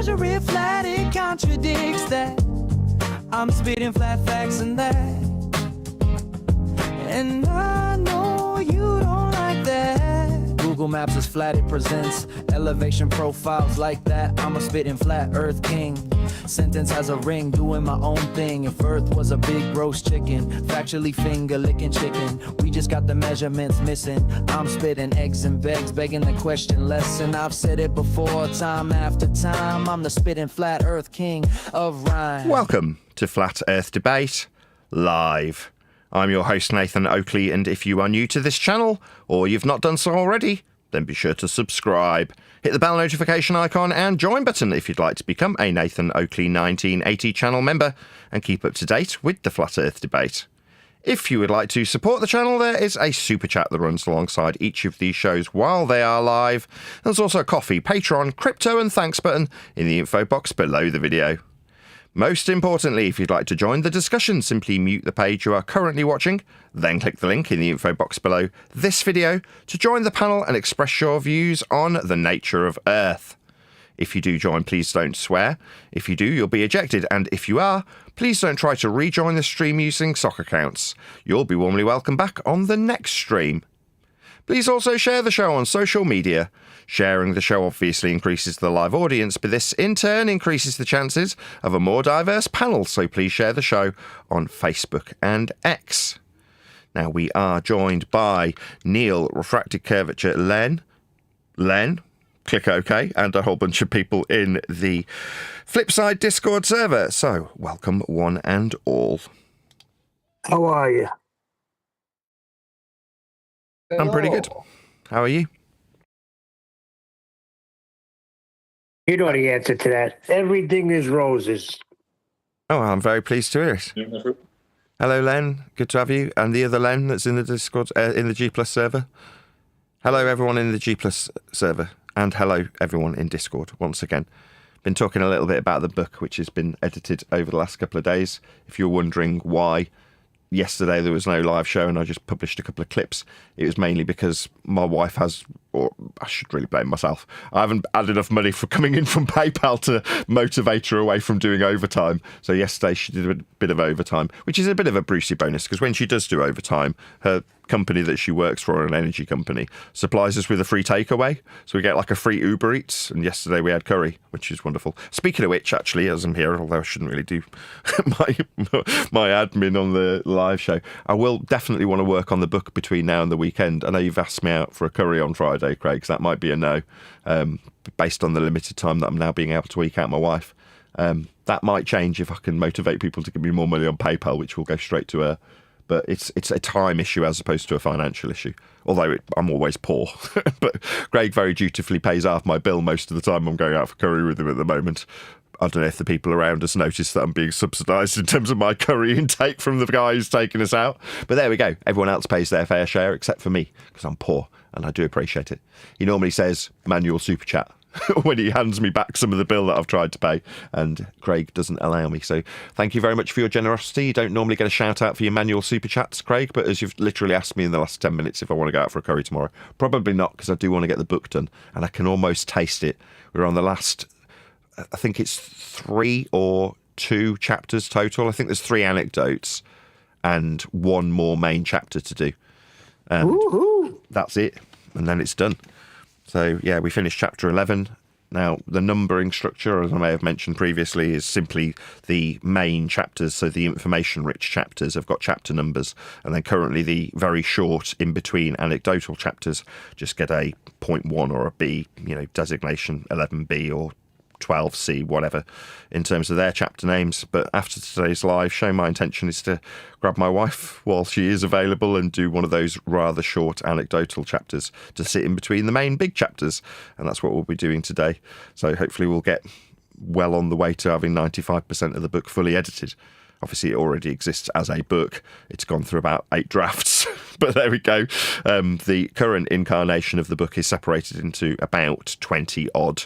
measure it flat, it contradicts that. I'm spitting flat facts and that. And I know you don't like that. Google Maps is flat, it presents elevation profiles like that. I'm a spitting flat earth king. Sentence has a ring, doing my own thing. If earth was a big roast chicken, factually finger licking chicken, we just got the measurements missing. I'm spitting eggs and begs, begging the question lesson. I've said it before, time after time. I'm the spitting flat earth king of rhyme. Welcome to Flat Earth Debate Live. I'm your host, Nathan Oakley, and if you are new to this channel, or you've not done so already, then be sure to subscribe. Hit the bell notification icon and join button if you'd like to become a Nathan Oakley 1980 channel member and keep up to date with the Flat Earth Debate. If you would like to support the channel, there is a super chat that runs alongside each of these shows while they are live. There's also a coffee, Patreon, crypto and thanks button in the info box below the video. Most importantly, if you'd like to join the discussion, simply mute the page you are currently watching, then click the link in the info box below this video to join the panel and express your views on the nature of Earth. If you do join, please don't swear. If you do, you'll be ejected, and if you are, please don't try to rejoin the stream using sock accounts. You'll be warmly welcome back on the next stream. Please also share the show on social media. Sharing the show obviously increases the live audience, but this in turn increases the chances of a more diverse panel, so please share the show on Facebook and X. Now we are joined by Neil, Refracted Curvature, Len, click OK, and a whole bunch of people in the Flipside Discord server. So welcome one and all. How are you? I'm pretty good. How are you? You know the answer to that. Everything is roses. Oh, I'm very pleased to hear it. Hello, Len. Good to have you. And the other Len that's in the Discord, in the G Plus server. Hello, everyone in the G Plus server. And hello, everyone in Discord, once again. Been talking a little bit about the book, which has been edited over the last couple of days. If you're wondering why yesterday there was no live show and I just published a couple of clips, it was mainly because my wife has, or I should really blame myself, I haven't had enough money for coming in from PayPal to motivate her away from doing overtime. So yesterday she did a bit of overtime, which is a bit of a Brucey bonus, because when she does do overtime, her company that she works for, an energy company, supplies us with a free takeaway. So we get like a free Uber Eats, and yesterday we had curry, which is wonderful. Speaking of which, actually, as I'm here, although I shouldn't really do my admin on the live show, I will definitely want to work on the book between now and the weekend. I know you've asked me out for a curry on Friday, Craig, so that might be a no, based on the limited time that I'm now being able to eke out my wife. That might change if I can motivate people to give me more money on PayPal, which will go straight to her. But it's a time issue as opposed to a financial issue, although I'm always poor. But Craig very dutifully pays half my bill most of the time I'm going out for curry with him at the moment. I don't know if the people around us notice that I'm being subsidised in terms of my curry intake from the guy who's taking us out. But there we go. Everyone else pays their fair share except for me, because I'm poor, and I do appreciate it. He normally says manual super chat when he hands me back some of the bill that I've tried to pay, and Craig doesn't allow me. So thank you very much for your generosity. You don't normally get a shout out for your manual super chats, Craig, but as you've literally asked me in the last 10 minutes if I want to go out for a curry tomorrow, probably not, because I do want to get the book done, and I can almost taste it. We're on the last, I think it's 3 or 2 chapters total. I think there's 3 anecdotes and 1 more main chapter to do. And that's it, and then it's done. So, yeah, we finished chapter 11. Now, the numbering structure, as I may have mentioned previously, is simply the main chapters. So the information-rich chapters have got chapter numbers. And then currently the very short, in-between anecdotal chapters just get a 0.1 or a B, designation 11B or 12C, whatever, in terms of their chapter names. But after today's live show, my intention is to grab my wife while she is available and do one of those rather short anecdotal chapters to sit in between the main big chapters. And that's what we'll be doing today. So hopefully we'll get well on the way to having 95% of the book fully edited. Obviously, it already exists as a book. It's gone through about 8 drafts, but there we go. The current incarnation of the book is separated into about 20-odd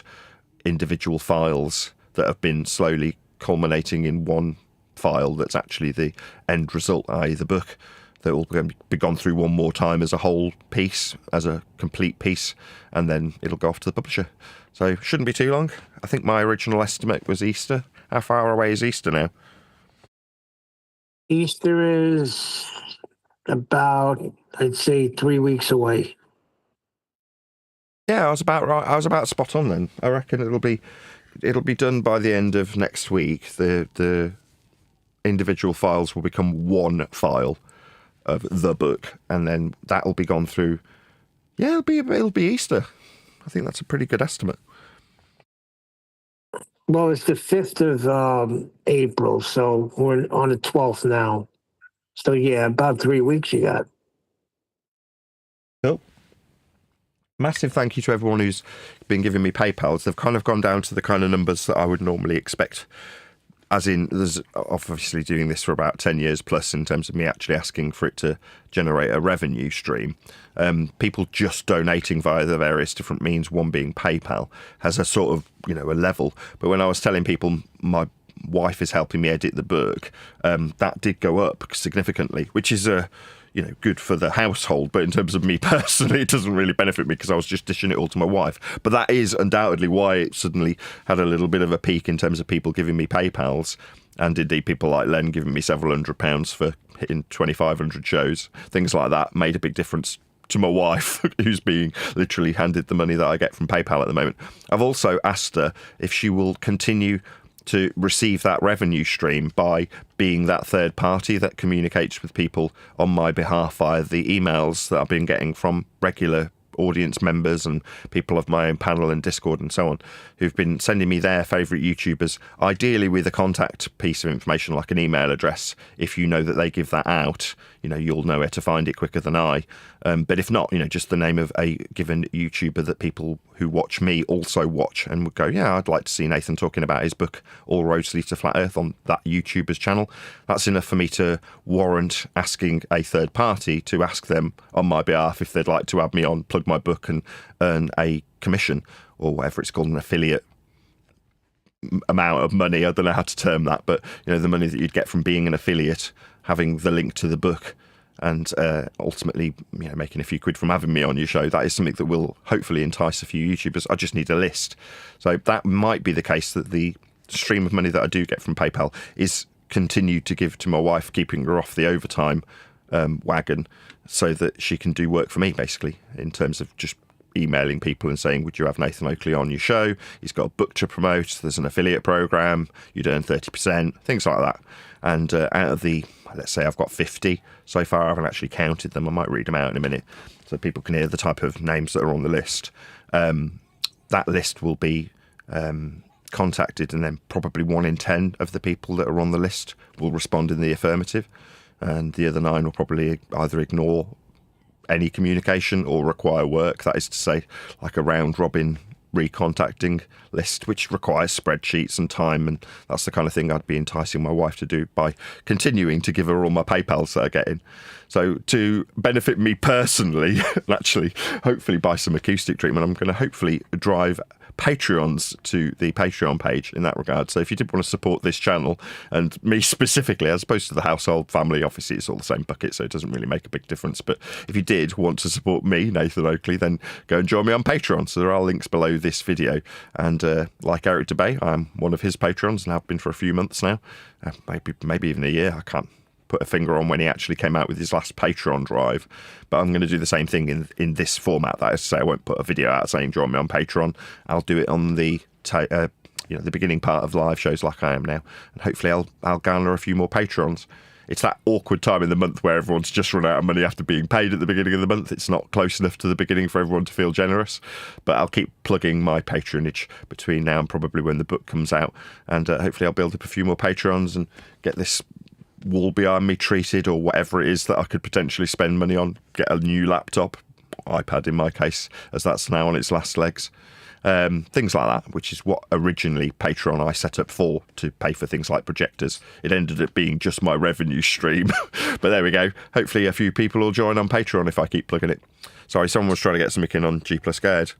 individual files that have been slowly culminating in one file that's actually the end result, i.e. the book. that will be gone through one more time as a whole piece, as a complete piece, and then it'll go off to the publisher. So shouldn't be too long. I think my original estimate was Easter. How far away is Easter now? Easter is about, I'd say, 3 weeks away. Yeah, I was about right. I was about spot on then. I reckon it'll be done by the end of next week. The individual files will become one file of the book, and then that will be gone through. Yeah, it'll be Easter. I think that's a pretty good estimate. Well, it's the 5th of April, so we're on the 12th now. So, yeah, about 3 weeks you got. Cool. Massive thank you to everyone who's been giving me PayPals. They've kind of gone down to the kind of numbers that I would normally expect. As in, there's obviously doing this for about 10 years plus in terms of me actually asking for it to generate a revenue stream. People just donating via the various different means, one being PayPal, has a sort of, a level. But when I was telling people my wife is helping me edit the book, that did go up significantly, which is good for the household, but in terms of me personally, it doesn't really benefit me because I was just dishing it all to my wife. But that is undoubtedly why it suddenly had a little bit of a peak in terms of people giving me PayPals, and indeed people like Len giving me several £100s for hitting 2,500 shows. Things like that made a big difference to my wife, who's being literally handed the money that I get from PayPal at the moment. I've also asked her if she will continue to receive that revenue stream by being that third party that communicates with people on my behalf via the emails that I've been getting from regular audience members and people of my own panel and Discord and so on, who've been sending me their favourite YouTubers, ideally with a contact piece of information like an email address. If you know that they give that out, you'll know where to find it quicker than I. But if not, just the name of a given YouTuber that people who watch me also watch and would go, yeah, I'd like to see Nathan talking about his book, All Roads Lead to Flat Earth, on that YouTuber's channel. That's enough for me to warrant asking a third party to ask them on my behalf if they'd like to have me on, plug my book and earn a commission, or whatever it's called, an affiliate amount of money. I don't know how to term that, but the money that you'd get from being an affiliate, having the link to the book, and ultimately making a few quid from having me on your show. That is something that will hopefully entice a few YouTubers. I just need a list. So that might be the case, that the stream of money that I do get from PayPal is continued to give to my wife, keeping her off the overtime wagon, so that she can do work for me, basically, in terms of just emailing people and saying, would you have Nathan Oakley on your show? He's got a book to promote. There's an affiliate program. You'd earn 30%, things like that. And out of the, let's say I've got 50 so far, I haven't actually counted them. I might read them out in a minute so people can hear the type of names that are on the list. That list will be contacted, and then probably 1 in 10 of the people that are on the list will respond in the affirmative. And the other 9 will probably either ignore any communication or require work. That is to say, like a round robin recontacting list, which requires spreadsheets and time, and that's the kind of thing I'd be enticing my wife to do by continuing to give her all my PayPals that I get in. So to benefit me personally, and actually hopefully buy some acoustic treatment, I'm going to hopefully drive Patreons to the Patreon page in that regard. So if you did want to support this channel, and me specifically, as opposed to the household family, obviously it's all the same bucket, so it doesn't really make a big difference. But if you did want to support me, Nathan Oakley, then go and join me on Patreon. So there are links below this video. And like Eric DeBay, I'm one of his patrons and have been for a few months now, maybe even a year. I can't put a finger on when he actually came out with his last Patreon drive, but I'm going to do the same thing in this format. That is to say, I won't put a video out saying join me on Patreon. I'll do it on the the beginning part of live shows like I am now, and hopefully I'll garner a few more patrons. It's that awkward time in the month where everyone's just run out of money after being paid at the beginning of the month. It's not close enough to the beginning for everyone to feel generous, but I'll keep plugging my patronage between now and probably when the book comes out, and hopefully I'll build up a few more patrons and get this wall behind me treated, or whatever it is that I could potentially spend money on. Get a new laptop, iPad in my case, as that's now on its last legs. Things like that, which is what originally Patreon I set up for, to pay for things like projectors. It ended up being just my revenue stream. But there we go. Hopefully a few people will join on Patreon if I keep plugging it. Sorry, someone was trying to get something in on G Plus Scared.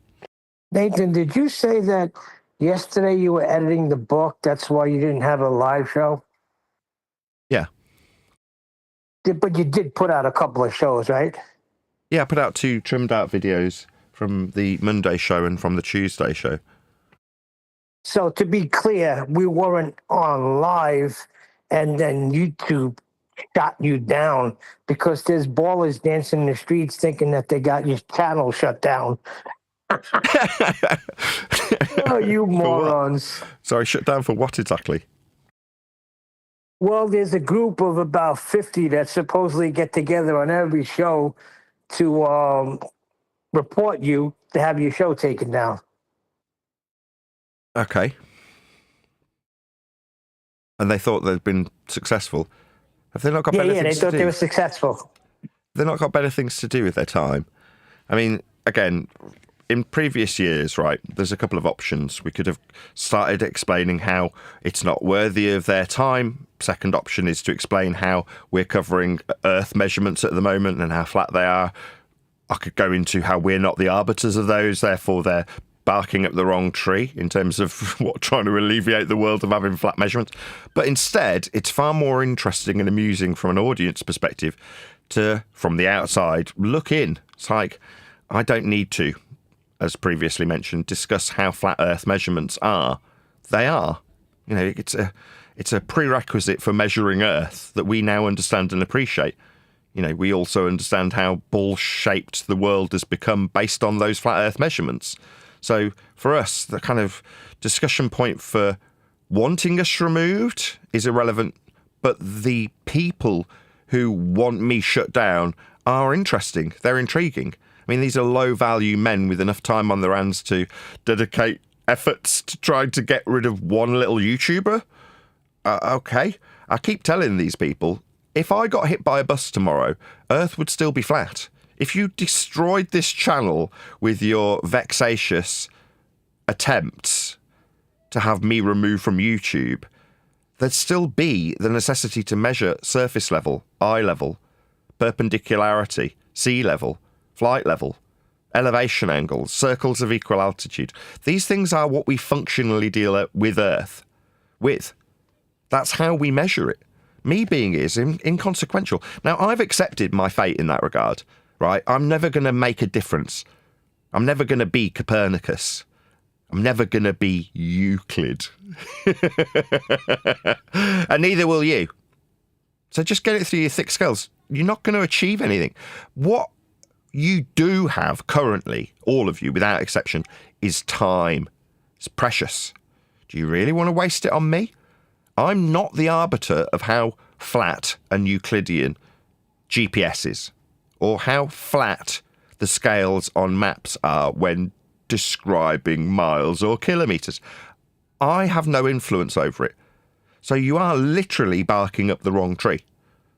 Nathan, did you say that yesterday you were editing the book? That's why you didn't have a live show? Yeah. But you did put out a couple of shows, right? Yeah, I put out 2 trimmed out videos from the Monday show and from the Tuesday show. So to be clear, we weren't on live and then YouTube shot you down because there's ballers dancing in the streets thinking that they got your channel shut down. Oh, you morons. Sorry, shut down for what exactly? Well, there's a group of about 50 that supposedly get together on every show to report you to have your show taken down. Okay. And they thought they'd been successful. Have they not got better things to do? Yeah, they thought they were successful. They've not got better things to do with their time. I mean, again, in previous years, right, there's a couple of options. We could have started explaining how it's not worthy of their time. Second option is to explain how we're covering Earth measurements at the moment and how flat they are. I could go into how we're not the arbiters of those, therefore they're barking up the wrong tree in terms of trying to alleviate the world of having flat measurements. But instead, it's far more interesting and amusing from an audience perspective to, from the outside, look in. It's like, I don't need to, as previously mentioned, discuss how flat Earth measurements are. They are. You know, it's a prerequisite for measuring Earth that we now understand and appreciate. You know, we also understand how ball-shaped the world has become based on those flat Earth measurements. So for us, the kind of discussion point for wanting us removed is irrelevant, but the people who want me shut down are interesting. They're intriguing. I mean, these are low-value men with enough time on their hands to dedicate efforts to trying to get rid of one little YouTuber. Okay. I keep telling these people, if I got hit by a bus tomorrow, Earth would still be flat. If you destroyed this channel with your vexatious attempts to have me removed from YouTube, there'd still be the necessity to measure surface level, eye level, perpendicularity, sea level, flight level, elevation angles, circles of equal altitude. These things are what we functionally deal with Earth with. That's how we measure it. Me being is inconsequential. Now, I've accepted my fate in that regard, right? I'm never going to make a difference. I'm never going to be Copernicus. I'm never going to be Euclid. And neither will you. So just get it through your thick skulls. You're not going to achieve anything. What you do have currently, all of you, without exception, is time. It's precious. Do you really want to waste it on me? I'm not the arbiter of how flat and Euclidean GPS is, or how flat the scales on maps are when describing miles or kilometres. I have no influence over it. So you are literally barking up the wrong tree.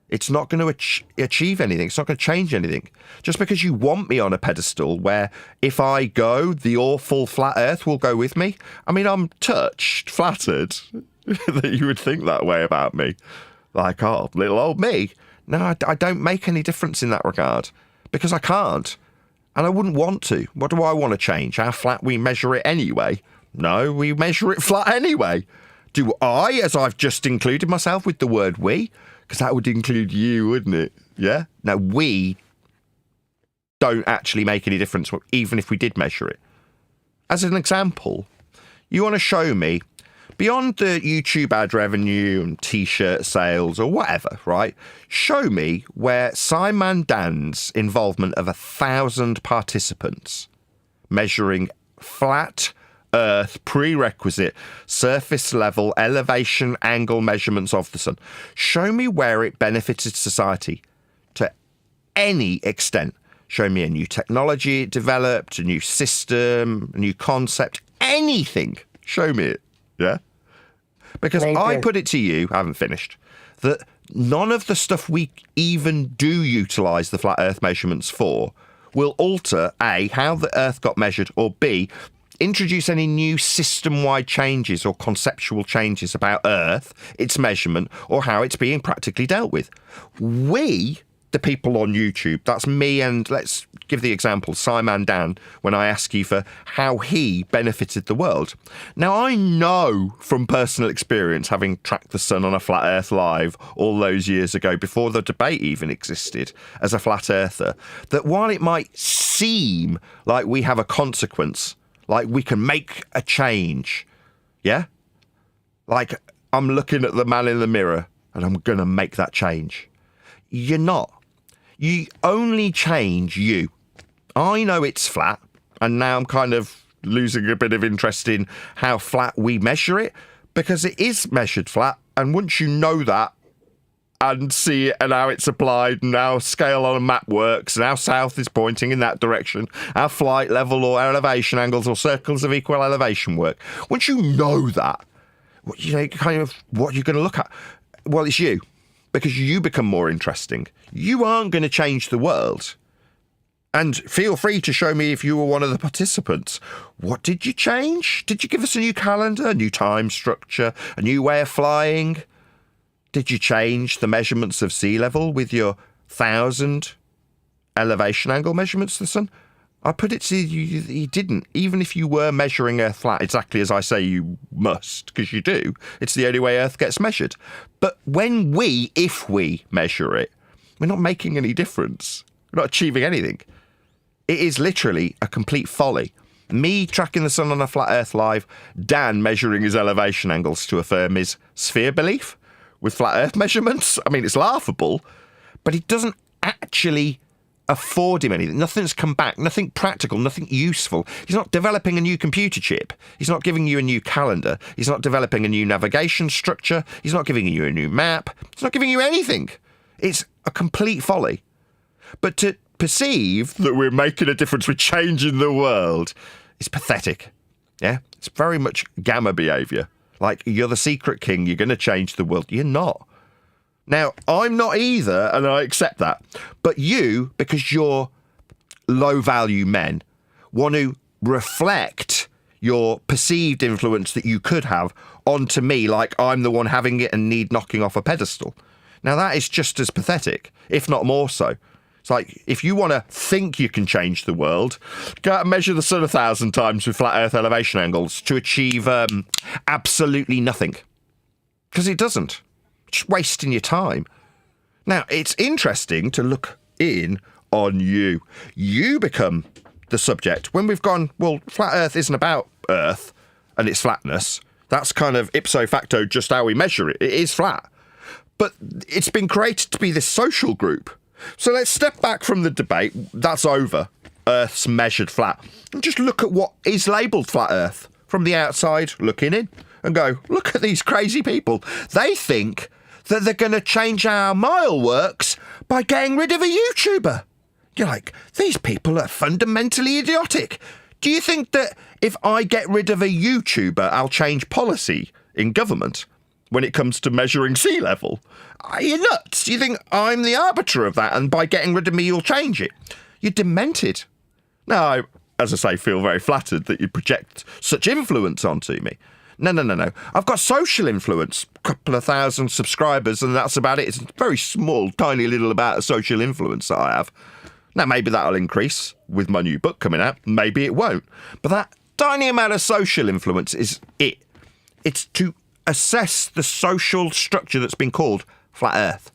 It's not going to achieve anything. It's not going to change anything. Just because you want me on a pedestal where if I go, the awful flat Earth will go with me. I mean, I'm touched, flattered that you would think that way about me. Like, oh, little old me. No, I don't make any difference in that regard because I can't. And I wouldn't want to. What do I want to change? How flat we measure it anyway? No, we measure it flat anyway. Do I, as I've just included myself with the word we? Because that would include you, wouldn't it? Yeah? Now, we don't actually make any difference, even if we did measure it. As an example, you want to show me, beyond the YouTube ad revenue and T-shirt sales or whatever, right? Show me where Simon Dan's involvement of 1,000 participants measuring flat Earth prerequisite surface level elevation angle measurements of the sun. Show me where it benefited society to any extent. Show me a new technology it developed, a new system, a new concept, anything. Show me it. Yeah? Because I put it to you, I haven't finished, that none of the stuff we even do utilise the flat Earth measurements for will alter, A, how the Earth got measured, or B, introduce any new system-wide changes or conceptual changes about Earth, its measurement, or how it's being practically dealt with. We the people on YouTube. That's me and, let's give the example, Simon Dan, when I ask you for how he benefited the world. Now, I know from personal experience, having tracked the sun on a Flat Earth live all those years ago, before the debate even existed, as a flat earther, that while it might seem like we have a consequence, like we can make a change, yeah? Like, I'm looking at the man in the mirror and I'm going to make that change. You're not. You only change you. I know it's flat, and now I'm kind of losing a bit of interest in how flat we measure it, because it is measured flat, and once you know that and see it and how it's applied and how scale on a map works and how south is pointing in that direction, how flight level or elevation angles or circles of equal elevation work, once you know that, you know, kind of what you're going to look at, well, it's you. Because you become more interesting. You aren't going to change the world. And feel free to show me if you were one of the participants. What did you change? Did you give us a new calendar, a new time structure, a new way of flying? Did you change the measurements of sea level with your 1,000 elevation angle measurements of the sun? I put it to you didn't. Even if you were measuring Earth flat exactly as I say you must, because you do, it's the only way Earth gets measured. But if we measure it, we're not making any difference. We're not achieving anything. It is literally a complete folly. Me tracking the sun on a flat Earth live, Dan measuring his elevation angles to affirm his sphere belief with flat Earth measurements. I mean, it's laughable, but it doesn't actually afford him anything. Nothing's come back, nothing practical, nothing useful. He's not developing a new computer chip. He's not giving you a new calendar. He's not developing a new navigation structure. He's not giving you a new map. He's not giving you anything. It's a complete folly. But to perceive that we're making a difference, we're changing the world, is pathetic. Yeah? It's very much gamma behaviour. Like, you're the secret king, you're going to change the world. You're not. Now, I'm not either, and I accept that. But you, because you're low-value men, want to reflect your perceived influence that you could have onto me like I'm the one having it and need knocking off a pedestal. Now, that is just as pathetic, if not more so. It's like, if you want to think you can change the world, go out and measure the sun 1,000 times with flat Earth elevation angles to achieve absolutely nothing. Because it doesn't. Just wasting your time. Now, it's interesting to look in on you. You become the subject. When we've gone, well, flat Earth isn't about Earth and its flatness. That's kind of ipso facto just how we measure it. It is flat. But it's been created to be this social group. So let's step back from the debate. That's over. Earth's measured flat. And just look at what is labelled flat Earth from the outside looking in and go, look at these crazy people. They think that they're going to change how a mile works by getting rid of a YouTuber. You're like, these people are fundamentally idiotic. Do you think that if I get rid of a YouTuber, I'll change policy in government when it comes to measuring sea level? Are you nuts? Do you think I'm the arbiter of that, and by getting rid of me, you'll change it? You're demented. Now, I, as I say, feel very flattered that you project such influence onto me. No. I've got social influence, a couple of thousand subscribers, and that's about it. It's a very small, tiny little amount of social influence that I have. Now, maybe that'll increase with my new book coming out. Maybe it won't. But that tiny amount of social influence is it. It's to assess the social structure that's been called flat Earth.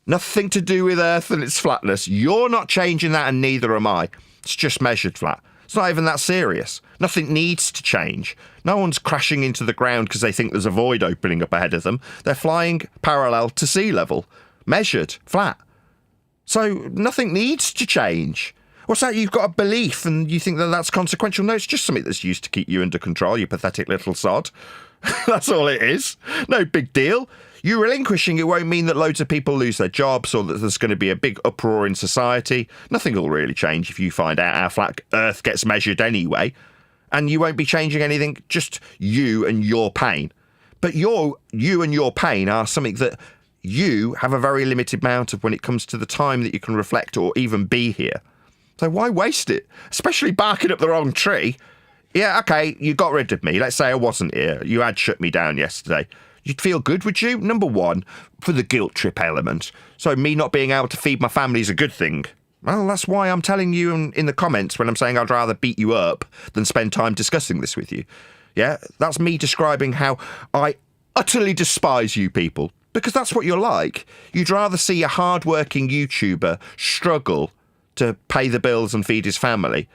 Nothing to do with Earth and its flatness. You're not changing that, and neither am I. It's just measured flat. It's not even that serious. Nothing needs to change. No one's crashing into the ground because they think there's a void opening up ahead of them. They're flying parallel to sea level, measured, flat. So nothing needs to change. What's that? You've got a belief and you think that that's consequential? No, it's just something that's used to keep you under control, you pathetic little sod. That's all it is. No big deal. You relinquishing it won't mean that loads of people lose their jobs or that there's going to be a big uproar in society. Nothing will really change if you find out how flat Earth gets measured anyway. And you won't be changing anything, just you and your pain. But you and your pain are something that you have a very limited amount of when it comes to the time that you can reflect or even be here. So why waste it? Especially barking up the wrong tree. Yeah, okay, you got rid of me. Let's say I wasn't here. You had shut me down yesterday. You'd feel good, would you? Number one, for the guilt trip element. So me not being able to feed my family is a good thing. Well, that's why I'm telling you in the comments when I'm saying I'd rather beat you up than spend time discussing this with you. Yeah, that's me describing how I utterly despise you people, because that's what you're like. You'd rather see a hard-working YouTuber struggle to pay the bills and feed his family,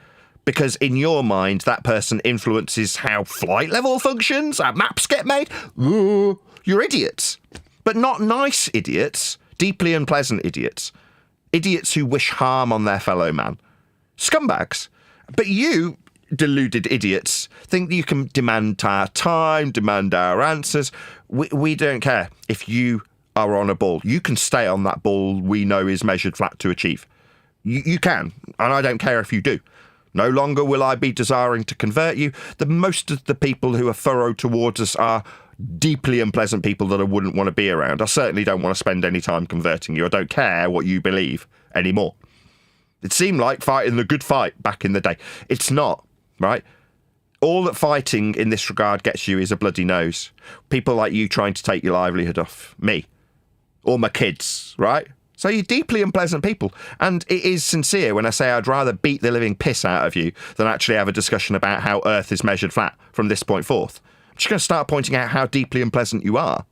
because in your mind, that person influences how flight level functions, how maps get made. Ooh, you're idiots. But not nice idiots, deeply unpleasant idiots. Idiots who wish harm on their fellow man. Scumbags. But you, deluded idiots, think that you can demand our time, demand our answers. We don't care if you are on a ball. You can stay on that ball we know is measured flat to achieve. You can, and I don't care if you do. No longer will I be desiring to convert you. Most of the people who are furrowed towards us are deeply unpleasant people that I wouldn't want to be around. I certainly don't want to spend any time converting you. I don't care what you believe anymore. It seemed like fighting the good fight back in the day. It's not, right? All that fighting in this regard gets you is a bloody nose. People like you trying to take your livelihood off me or my kids, right? So you're deeply unpleasant people. And it is sincere when I say I'd rather beat the living piss out of you than actually have a discussion about how Earth is measured flat from this point forth. I'm just going to start pointing out how deeply unpleasant you are.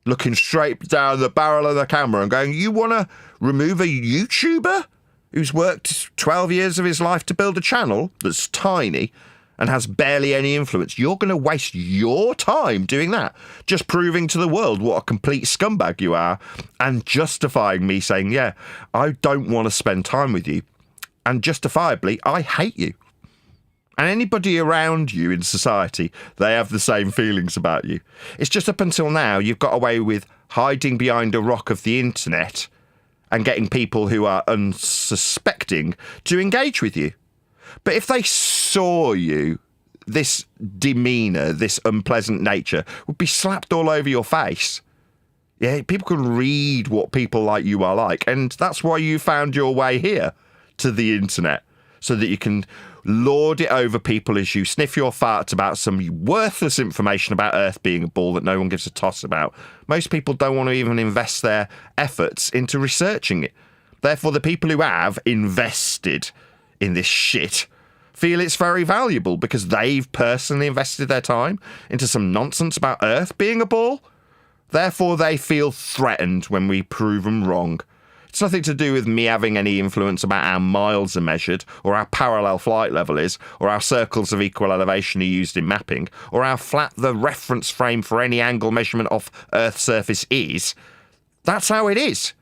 Looking straight down the barrel of the camera and going, you want to remove a YouTuber who's worked 12 years of his life to build a channel that's tiny and has barely any influence? You're going to waste your time doing that, just proving to the world what a complete scumbag you are and justifying me saying, yeah, I don't want to spend time with you. And justifiably, I hate you. And anybody around you in society, they have the same feelings about you. It's just up until now, you've got away with hiding behind a rock of the internet and getting people who are unsuspecting to engage with you. But if they saw you, this demeanour, this unpleasant nature would be slapped all over your face. Yeah, people can read what people like you are like. And that's why you found your way here to the internet, so that you can lord it over people as you sniff your farts about some worthless information about Earth being a ball that no one gives a toss about. Most people don't want to even invest their efforts into researching it. Therefore, the people who have invested in this shit feel it's very valuable because they've personally invested their time into some nonsense about Earth being a ball. Therefore, they feel threatened when we prove them wrong. It's nothing to do with me having any influence about how miles are measured, or how parallel flight level is, or how circles of equal elevation are used in mapping, or how flat the reference frame for any angle measurement off Earth's surface is. That's how it is.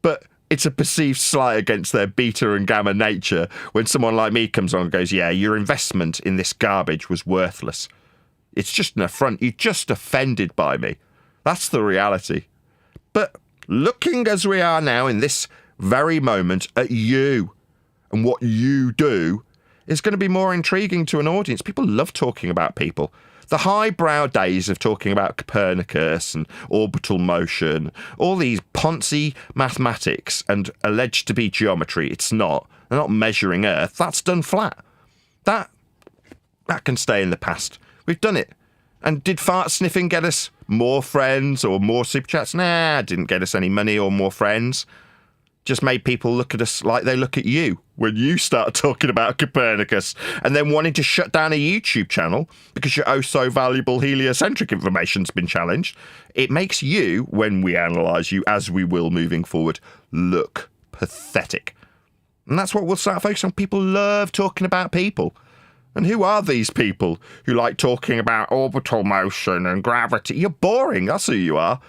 But it's a perceived slight against their beta and gamma nature when someone like me comes on and goes, yeah, your investment in this garbage was worthless. It's just an affront. You're just offended by me. That's the reality. But looking as we are now in this very moment at you and what you do is going to be more intriguing to an audience. People love talking about people. The highbrow days of talking about Copernicus and orbital motion, all these poncy mathematics and alleged to be geometry, it's not. They're not measuring Earth. That's done flat. That can stay in the past. We've done it. And did fart sniffing get us more friends or more super chats? Nah, it didn't get us any money or more friends. Just made people look at us like they look at you when you start talking about Copernicus and then wanting to shut down a YouTube channel because your oh so valuable heliocentric information's been challenged. It makes you, when we analyse you, as we will moving forward, look pathetic. And that's what we'll start focusing on. People love talking about people. And who are these people who like talking about orbital motion and gravity? You're boring, that's who you are.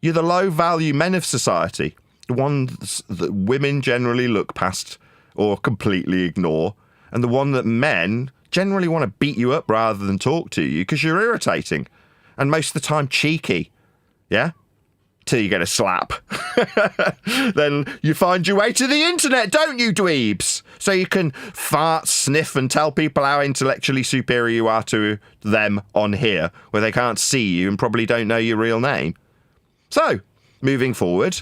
You're the low-value men of society, the ones that women generally look past or completely ignore, and the one that men generally want to beat you up rather than talk to you because you're irritating, and most of the time cheeky, yeah? Till you get a slap. Then you find your way to the internet, don't you, dweebs? So you can fart, sniff, and tell people how intellectually superior you are to them on here, where they can't see you and probably don't know your real name. So, moving forward,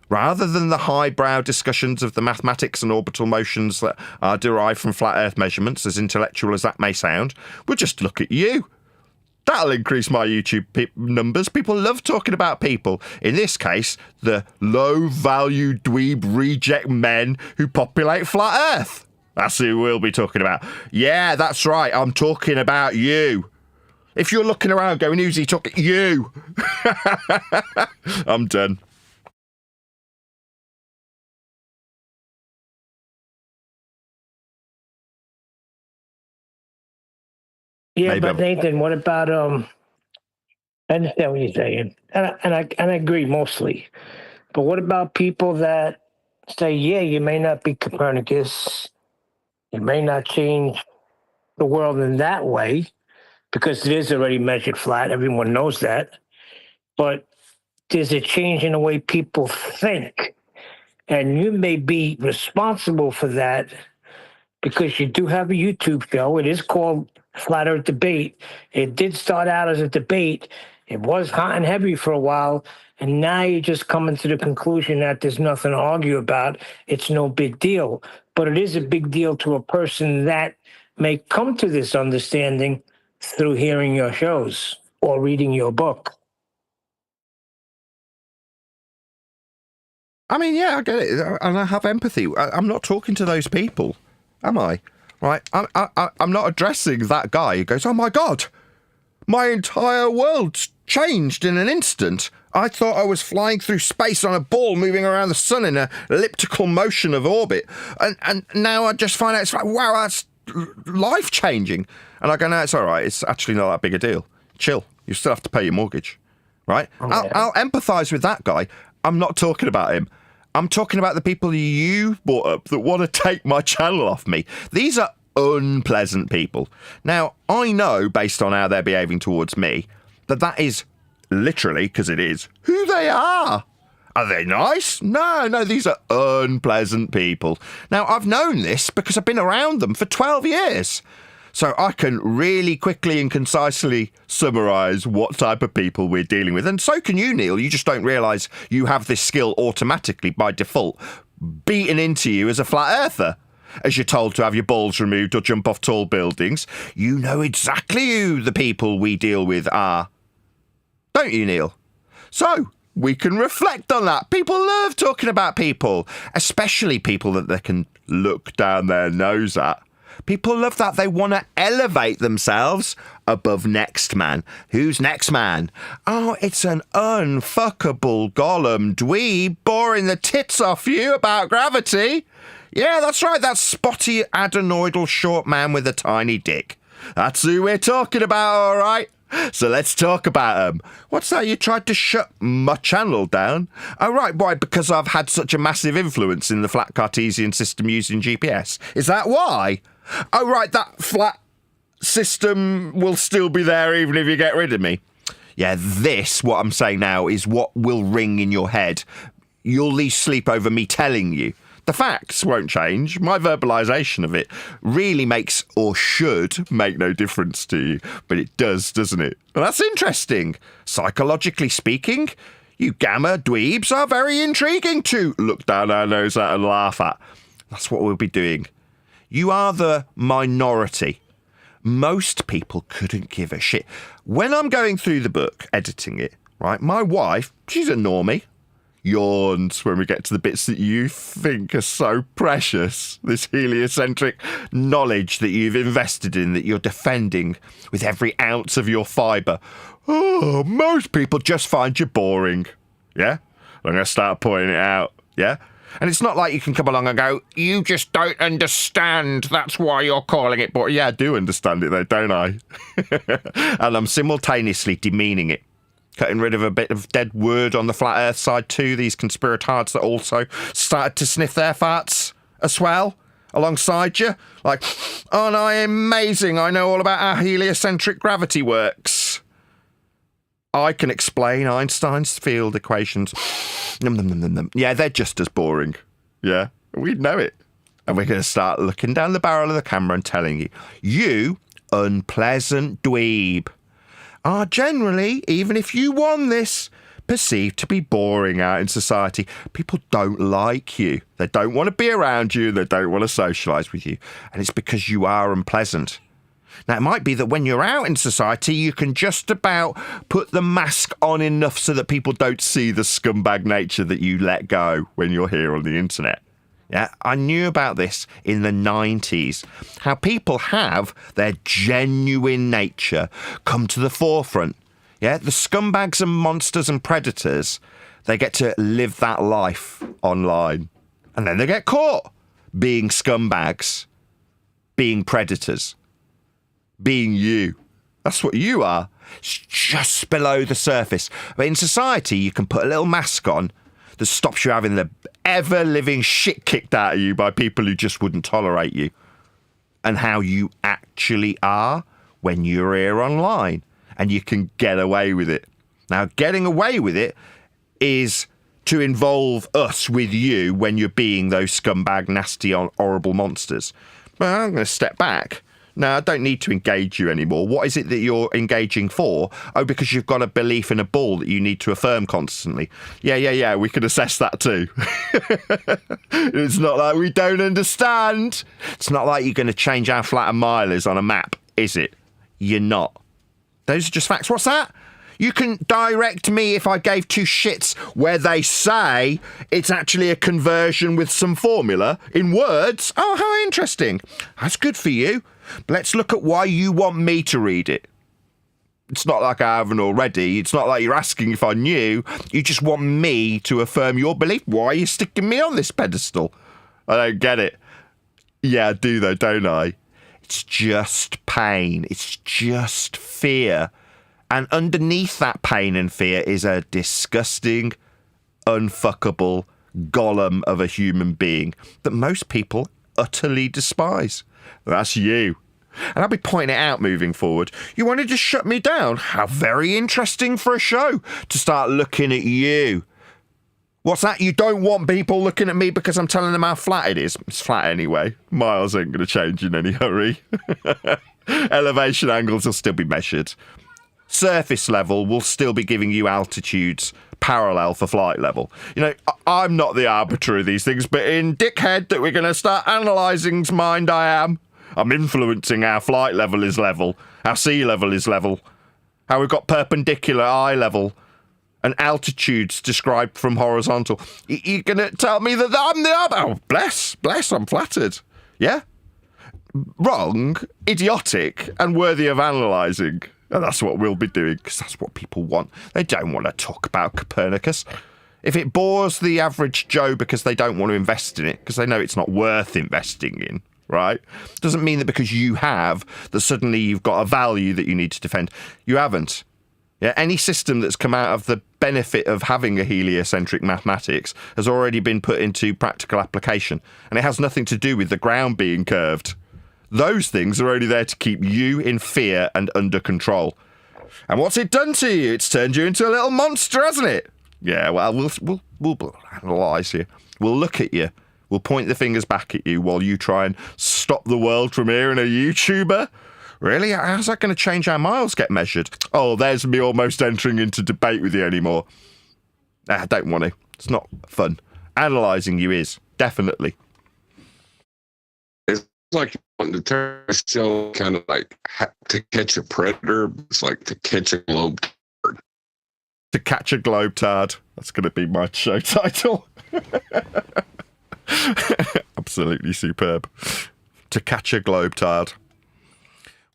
rather than the highbrow discussions of the mathematics and orbital motions that are derived from flat Earth measurements, as intellectual as that may sound, we'll just look at you. That'll increase my YouTube numbers. People love talking about people. In this case, the low-value dweeb reject men who populate flat Earth. That's who we'll be talking about. Yeah, that's right. I'm talking about you. If you're looking around going, who's he talking? You. I'm done. Yeah, Maybe but Nathan, what about I understand what you're saying, and I agree mostly. But what about people that say, yeah, you may not be Copernicus, you may not change the world in that way, because it is already measured flat. Everyone knows that. But there's a change in the way people think. And you may be responsible for that because you do have a YouTube show. It is called Flat Earth Debate. It did start out as a debate. It was hot and heavy for a while. And now you're just coming to the conclusion that there's nothing to argue about. It's no big deal. But it is a big deal to a person that may come to this understanding through hearing your shows or reading your book. I mean, yeah, I get it, and I have empathy. I'm not talking to those people, am I? Right? I'm not addressing that guy who goes, oh my God, my entire world's changed in an instant. I thought I was flying through space on a ball moving around the sun in an elliptical motion of orbit, and now I just find out it's like, wow, that's life-changing. And I go, no, it's all right. It's actually not that big a deal. Chill. You still have to pay your mortgage, right? Oh, yeah. I'll empathise with that guy. I'm not talking about him. I'm talking about the people you brought up that want to take my channel off me. These are unpleasant people. Now, I know, based on how they're behaving towards me, that is literally, because it is, who they are. Are they nice? No, these are unpleasant people. Now, I've known this because I've been around them for 12 years. So I can really quickly and concisely summarise what type of people we're dealing with. And so can you, Neil. You just don't realise you have this skill automatically by default beaten into you as a flat earther. As you're told to have your balls removed or jump off tall buildings, you know exactly who the people we deal with are. Don't you, Neil? So we can reflect on that. People love talking about people, especially people that they can look down their nose at. People love that. They want to elevate themselves above next man. Who's next man? Oh, it's an unfuckable golem dweeb boring the tits off you about gravity. Yeah, that's right. That spotty adenoidal short man with a tiny dick. That's who we're talking about, all right? So let's talk about him. What's that? You tried to shut my channel down? Oh, right. Why? Because I've had such a massive influence in the flat Cartesian system using GPS. Is that why? Oh, right, that flat system will still be there even if you get rid of me. Yeah, this, what I'm saying now, is what will ring in your head. You'll lose sleep over me telling you. The facts won't change. My verbalisation of it really makes, or should make, no difference to you. But it does, doesn't it? Well, that's interesting. Psychologically speaking, you gamma dweebs are very intriguing to look down our nose at and laugh at. That's what we'll be doing. You are the minority. Most people couldn't give a shit. When I'm going through the book, editing it, right, my wife, she's a normie, yawns when we get to the bits that you think are so precious, this heliocentric knowledge that you've invested in, that you're defending with every ounce of your fibre. Oh, most people just find you boring. Yeah? I'm going to start pointing it out. Yeah? And it's not like you can come along and go, you just don't understand. That's why you're calling it. But yeah, I do understand it though, don't I? And I'm simultaneously demeaning it. Cutting rid of a bit of dead word on the flat earth side too. These conspiratards that also started to sniff their farts as well alongside you. Like, oh no, amazing. I know all about how heliocentric gravity works. I can explain Einstein's field equations. Yeah, they're just as boring. Yeah, we know it. And we're going to start looking down the barrel of the camera and telling you, you unpleasant dweeb are generally, even if you won this, perceived to be boring out in society. People don't like you. They don't want to be around you. They don't want to socialise with you. And it's because you are unpleasant. Now, it might be that when you're out in society, you can just about put the mask on enough so that people don't see the scumbag nature that you let go when you're here on the internet. Yeah, I knew about this in the 90s, how people have their genuine nature come to the forefront. Yeah, the scumbags and monsters and predators, they get to live that life online. And then they get caught being scumbags, being predators, being you. That's what you are. It's just below the surface. But in society, you can put a little mask on that stops you having the ever-living shit kicked out of you by people who just wouldn't tolerate you. And how you actually are when you're here online. And you can get away with it. Now, getting away with it is to involve us with you when you're being those scumbag, nasty, horrible monsters. Well, I'm going to step back. No, I don't need to engage you anymore. What is it that you're engaging for? Oh, because you've got a belief in a bull that you need to affirm constantly. Yeah, we can assess that too. It's not like we don't understand. It's not like you're going to change how flat a mile is on a map, is it? You're not. Those are just facts. What's that? You can direct me if I gave two shits where they say it's actually a conversion with some formula in words. Oh, how interesting. That's good for you. But let's look at why you want me to read it. It's not like I haven't already. It's not like you're asking if I knew. You just want me to affirm your belief. Why are you sticking me on this pedestal? I don't get it. Yeah, I do though, don't I? It's just pain. It's just fear. And underneath that pain and fear is a disgusting, unfuckable golem of a human being that most people utterly despise. That's you. And I'll be pointing it out moving forward. You wanted to shut me down? How very interesting for a show to start looking at you. What's that? You don't want people looking at me because I'm telling them how flat it is? It's flat anyway. Miles ain't going to change in any hurry. Elevation angles will still be measured. Surface level will still be giving you altitudes parallel for flight level. You know, I'm not the arbiter of these things, but in dickhead that we're going to start analysing's mind I am. I'm influencing how flight level is level, how sea level is level, how we've got perpendicular eye level, and altitudes described from horizontal. You're going to tell me that I'm the arbiter? Oh, bless, I'm flattered. Yeah? Wrong, idiotic, and worthy of analysing. And that's what we'll be doing, because that's what people want. They don't want to talk about Copernicus. If it bores the average Joe because they don't want to invest in it, because they know it's not worth investing in, right? Doesn't mean that because you have, that suddenly you've got a value that you need to defend. You haven't. Yeah, any system that's come out of the benefit of having a heliocentric mathematics has already been put into practical application. And it has nothing to do with the ground being curved. Those things are only there to keep you in fear and under control. And what's it done to you? It's turned you into a little monster, hasn't it? Yeah, well, we'll analyse you. We'll look at you. We'll point the fingers back at you while you try and stop the world from hearing a YouTuber. Really? How's that going to change how miles get measured? Oh, there's me almost entering into debate with you anymore. I don't want to. It's not fun. Analysing you is, definitely. It's like you want to turn a show kind of like to catch a predator. It's like to catch a globe tard. To catch a globe tard. That's going to be my show title. Absolutely superb. To catch a globe tard.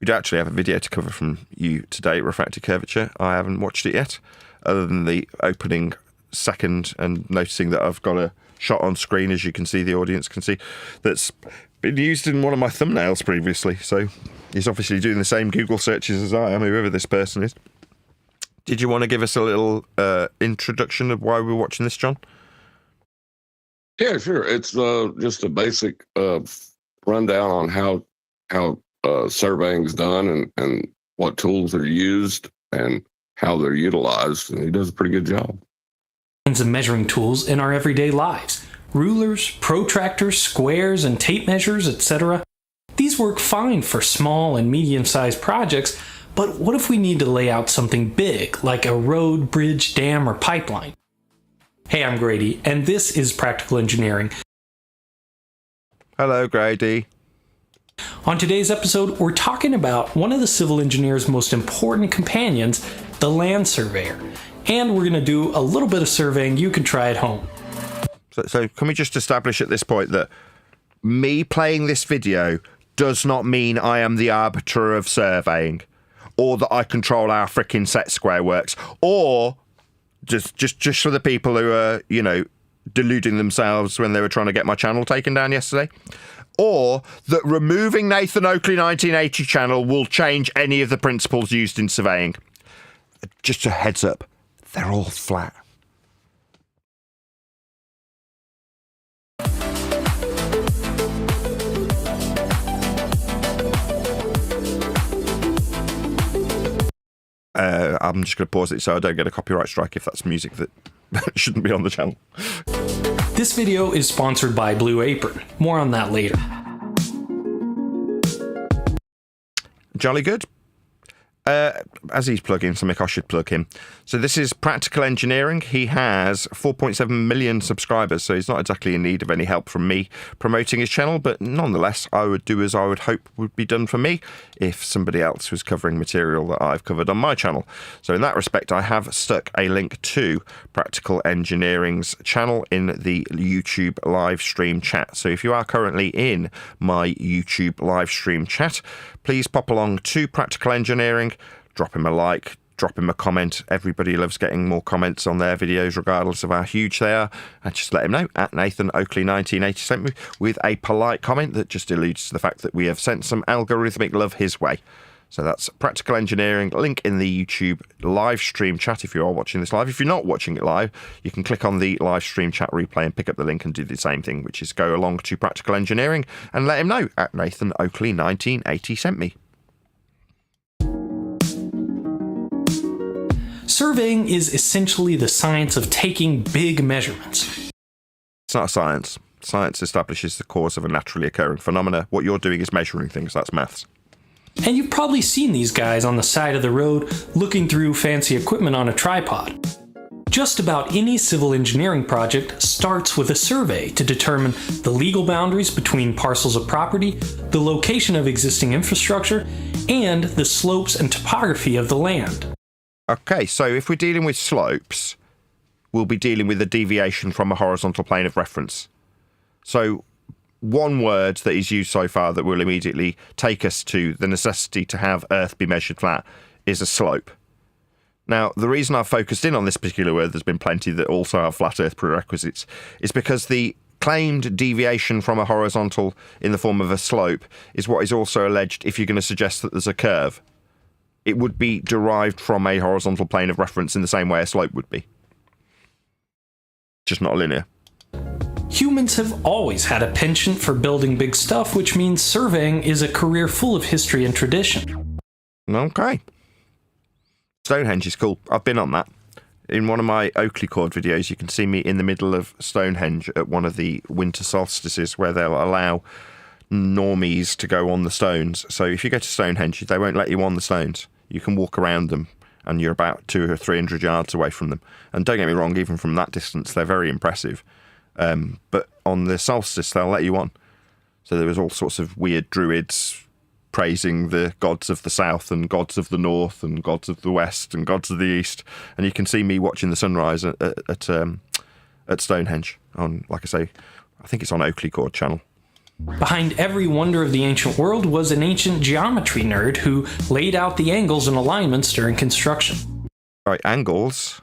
We do actually have a video to cover from you today, Refracted Curvature. I haven't watched it yet, other than the opening second and noticing that I've got a shot on screen, as you can see, the audience can see, that's been used in one of my thumbnails previously. So he's obviously doing the same Google searches as I am, whoever this person is. Did you want to give us a little introduction of why we're watching this, John? Yeah, sure. It's just a basic rundown on how surveying is done and what tools are used and how they're utilized. And he does a pretty good job. Kinds of measuring tools in our everyday lives. Rulers, protractors, squares, and tape measures, etc. These work fine for small and medium-sized projects, but what if we need to lay out something big, like a road, bridge, dam, or pipeline? Hey, I'm Grady, and this is Practical Engineering. Hello, Grady. On today's episode, we're talking about one of the civil engineer's most important companions, the land surveyor. And we're going to do a little bit of surveying you can try at home. So can we just establish at this point that me playing this video does not mean I am the arbiter of surveying, or that I control how frickin' set square works, or just for the people who are, you know, deluding themselves when they were trying to get my channel taken down yesterday, or that removing Nathan Oakley 1980 channel will change any of the principles used in surveying. Just a heads up, they're all flat. I'm just going to pause it so I don't get a copyright strike if that's music that shouldn't be on the channel. This video is sponsored by Blue Apron. More on that later. Jolly good. As he's plugging something, I should plug him. So this is Practical Engineering. He has 4.7 million subscribers, so he's not exactly in need of any help from me promoting his channel, but nonetheless, I would do as I would hope would be done for me if somebody else was covering material that I've covered on my channel. So in that respect, I have stuck a link to Practical Engineering's channel in the YouTube live stream chat. So if you are currently in my YouTube live stream chat, please pop along to Practical Engineering, drop him a like, drop him a comment. Everybody loves getting more comments on their videos, regardless of how huge they are. And just let him know, at Nathan Oakley 1980 sent me with a polite comment that just alludes to the fact that we have sent some algorithmic love his way. So that's Practical Engineering, link in the YouTube live stream chat if you are watching this live. If you're not watching it live, you can click on the live stream chat replay and pick up the link and do the same thing, which is go along to Practical Engineering and let him know, at Nathan Oakley 1980 sent me. Surveying is essentially the science of taking big measurements. It's not a science. Science establishes the cause of a naturally occurring phenomena. What you're doing is measuring things. That's maths. And you've probably seen these guys on the side of the road looking through fancy equipment on a tripod. Just about any civil engineering project starts with a survey to determine the legal boundaries between parcels of property, the location of existing infrastructure, and the slopes and topography of the land. Okay, so if we're dealing with slopes, we'll be dealing with a deviation from a horizontal plane of reference. So one word that is used so far that will immediately take us to the necessity to have Earth be measured flat is a slope. Now, the reason I've focused in on this particular word, there's been plenty that also have flat Earth prerequisites, is because the claimed deviation from a horizontal in the form of a slope is what is also alleged if you're going to suggest that there's a curve. It would be derived from a horizontal plane of reference in the same way a slope would be. Just not linear. Humans have always had a penchant for building big stuff, which means surveying is a career full of history and tradition. Okay. Stonehenge is cool. I've been on that. In one of my Oakley Cord videos, you can see me in the middle of Stonehenge at one of the winter solstices where they'll allow normies to go on the stones. So if you go to Stonehenge, they won't let you on the stones. You can walk around them and you're about 200 or 300 yards away from them. And don't get me wrong, even from that distance, they're very impressive. But on the solstice, they'll let you on. So there was all sorts of weird druids praising the gods of the south and gods of the north and gods of the west and gods of the east. And you can see me watching the sunrise at Stonehenge on, like I say, I think it's on Oakley Cord channel. Behind every wonder of the ancient world was an ancient geometry nerd who laid out the angles and alignments during construction. Right, angles.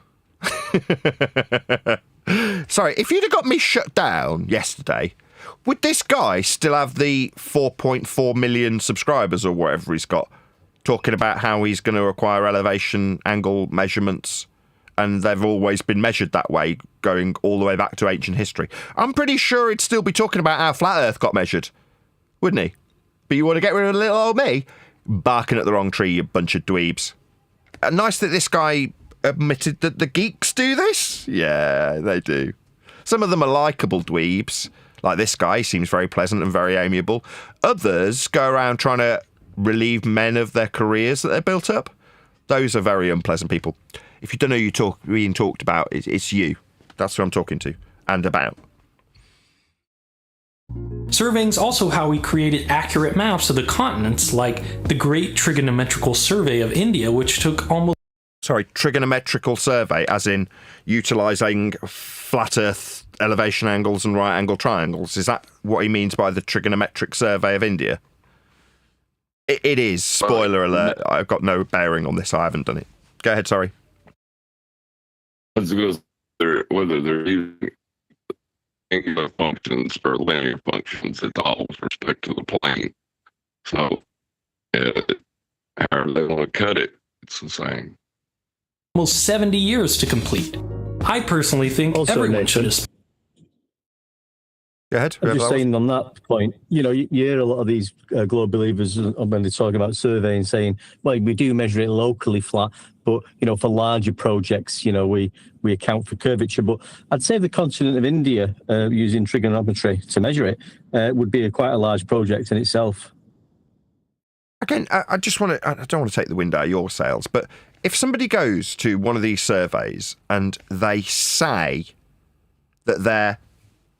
Sorry, if you'd have got me shut down yesterday, would this guy still have the 4.4 million subscribers or whatever he's got, talking about how he's going to acquire elevation angle measurements, and they've always been measured that way, going all the way back to ancient history? I'm pretty sure he'd still be talking about how flat Earth got measured, wouldn't he? But you want to get rid of little old me? Barking at the wrong tree, you bunch of dweebs. Nice that this guy admitted that the geeks do this. Yeah, they do. Some of them are likeable dweebs. Like this guy, seems very pleasant and very amiable. Others go around trying to relieve men of their careers that they've built up. Those are very unpleasant people. If you don't know who you're being talked about, it's you. That's who I'm talking to and about. Surveying's also how we created accurate maps of the continents, like the Great Trigonometrical Survey of India, which took almost... Sorry, trigonometrical survey, as in utilising flat Earth elevation angles and right angle triangles. Is that what he means by the trigonometric survey of India? It is. Spoiler alert. I've got no bearing on this. I haven't done it. Go ahead, sorry. Whether they're using angular functions or linear functions, it's all with respect to the plane. So, however they want to cut it, it's the same. Almost 70 years to complete. I personally think Also, everyone Nathan, should have... Go ahead. I'm just saying on that point, you hear a lot of these globe believers when they're talking about surveying saying, well, we do measure it locally flat, but, for larger projects, we account for curvature. But I'd say the continent of India, using trigonometry to measure it, would be quite a large project in itself. Again, I don't want to take the wind out of your sails, but if somebody goes to one of these surveys and they say that they're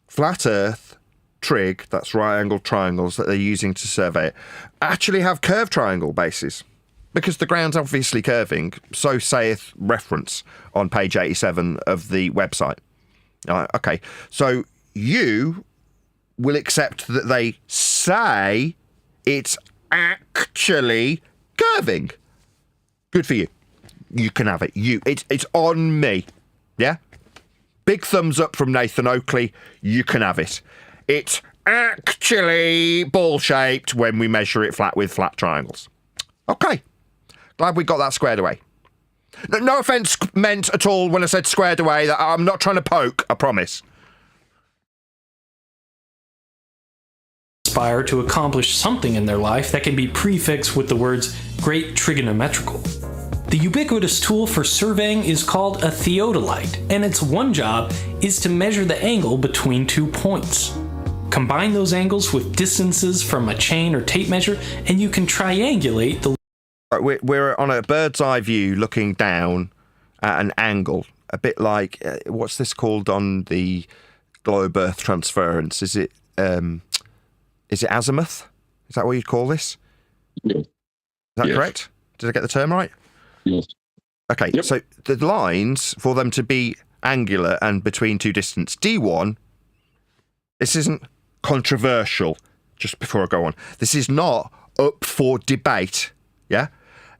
flat Earth trig, that's right angle triangles that they're using to survey it, actually have curved triangle bases, because the ground's obviously curving, so saith reference on page 87 of the website. Okay, so you will accept that they say it's actually curving. Good for you. You can have it. It's on me. Yeah? Big thumbs up from Nathan Oakley. You can have it. It's actually ball-shaped when we measure it flat with flat triangles. Okay. Glad we got that squared away. No offence meant at all when I said squared away. That I'm not trying to poke, I promise. Aspire to accomplish something in their life that can be prefixed with the words Great Trigonometrical. The ubiquitous tool for surveying is called a theodolite, and its one job is to measure the angle between 2 points. Combine those angles with distances from a chain or tape measure, and you can triangulate the... We're on a bird's eye view looking down at an angle, a bit like, what's this called on the globe Earth transference? Is it azimuth? Is that what you'd call this? Yeah. Is that correct? Did I get the term right? Yes. Okay, so the lines, for them to be angular and between two distance, D1, this isn't controversial, just before I go on. This is not up for debate, yeah?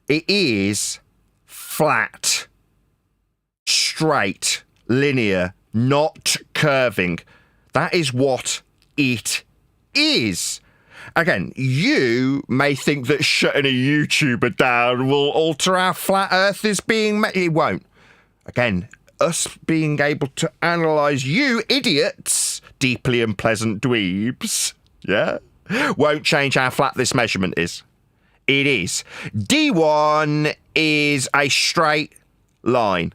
It is flat, straight, linear, not curving. That is what it is. Again, you may think that shutting a YouTuber down will alter how flat Earth is being made. It won't. Again, us being able to analyse you idiots, deeply unpleasant dweebs, yeah, won't change how flat this measurement is. It is. D1 is a straight line.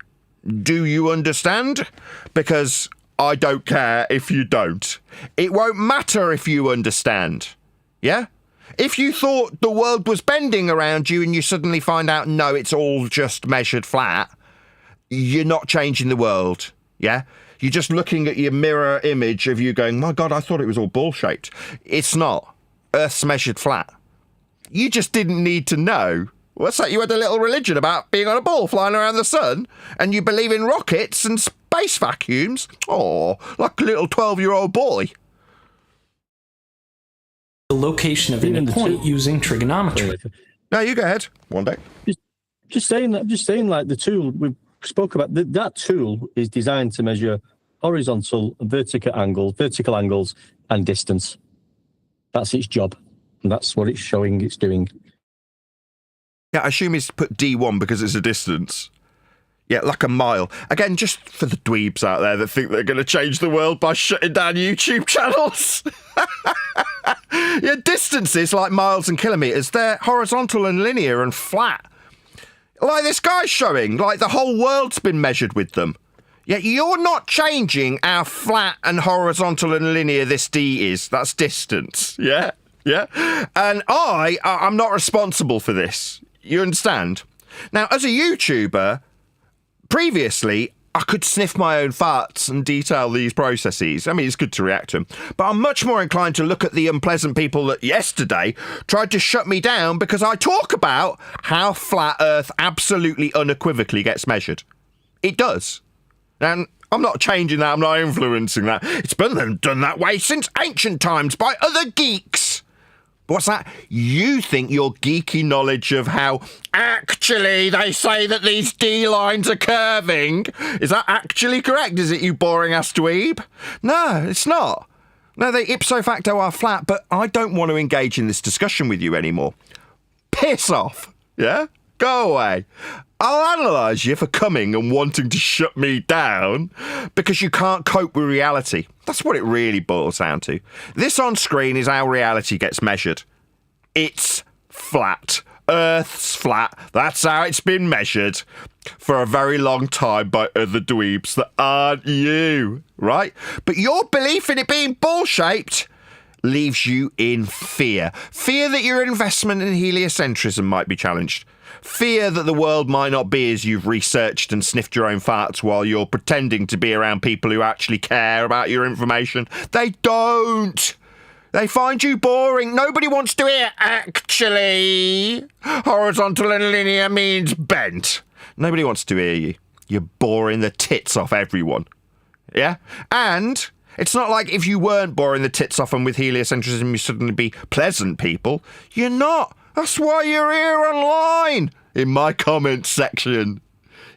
Do you understand? Because I don't care if you don't. It won't matter if you understand. Yeah? If you thought the world was bending around you and you suddenly find out, no, it's all just measured flat, you're not changing the world. Yeah? You're just looking at your mirror image of you going, my God, I thought it was all ball-shaped. It's not. Earth's measured flat. You just didn't need to know. What's that? You had a little religion about being on a ball flying around the sun, and you believe in rockets and space vacuums? Oh, like a little 12-year-old boy. The location of any point using trigonometry. No, you go ahead. One day. Just saying like the tool we spoke about, that tool is designed to measure horizontal and vertical angles and distance. That's its job. And that's what it's showing it's doing. Yeah, I assume he's put D1 because it's a distance. Yeah, like a mile. Again, just for the dweebs out there that think they're going to change the world by shutting down YouTube channels. Yeah, distances like miles and kilometres, they're horizontal and linear and flat. Like this guy's showing, like the whole world's been measured with them. Yet you're not changing how flat and horizontal and linear this D is. That's distance, yeah? Yeah? And I'm not responsible for this. You understand? Now, as a YouTuber, previously, I could sniff my own farts and detail these processes. I mean, it's good to react to them. But I'm much more inclined to look at the unpleasant people that yesterday tried to shut me down because I talk about how flat Earth absolutely unequivocally gets measured. It does. And I'm not changing that. I'm not influencing that. It's been done that way since ancient times by other geeks. What's that? You think your geeky knowledge of how actually they say that these D lines are curving, is that actually correct? Is it, you boring ass dweeb? No, it's not. No, they ipso facto are flat, but I don't want to engage in this discussion with you anymore. Piss off, yeah? Go away. I'll analyse you for coming and wanting to shut me down because you can't cope with reality. That's what it really boils down to. This on screen is how reality gets measured. It's flat. Earth's flat. That's how it's been measured for a very long time by other dweebs that aren't you, right? But your belief in it being ball-shaped leaves you in fear. Fear that your investment in heliocentrism might be challenged. Fear that the world might not be as you've researched and sniffed your own farts while you're pretending to be around people who actually care about your information. They don't. They find you boring. Nobody wants to hear actually. Horizontal and linear means bent. Nobody wants to hear you. You're boring the tits off everyone. Yeah? And it's not like if you weren't boring the tits off them with heliocentrism, you'd suddenly be pleasant people. You're not. That's why you're here online, in my comments section.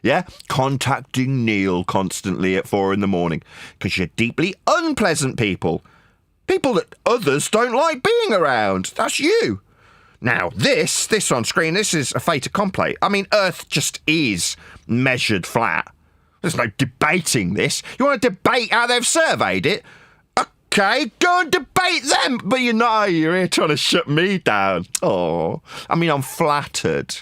Yeah? Contacting Neil constantly at 4 a.m. because you're deeply unpleasant people. People that others don't like being around. That's you. Now, this on screen, this is a fait accompli. I mean, Earth just is measured flat. There's no debating this. You want to debate how they've surveyed it? Okay, go and debate them. But you're not. You're here trying to shut me down. Oh, I mean, I'm flattered.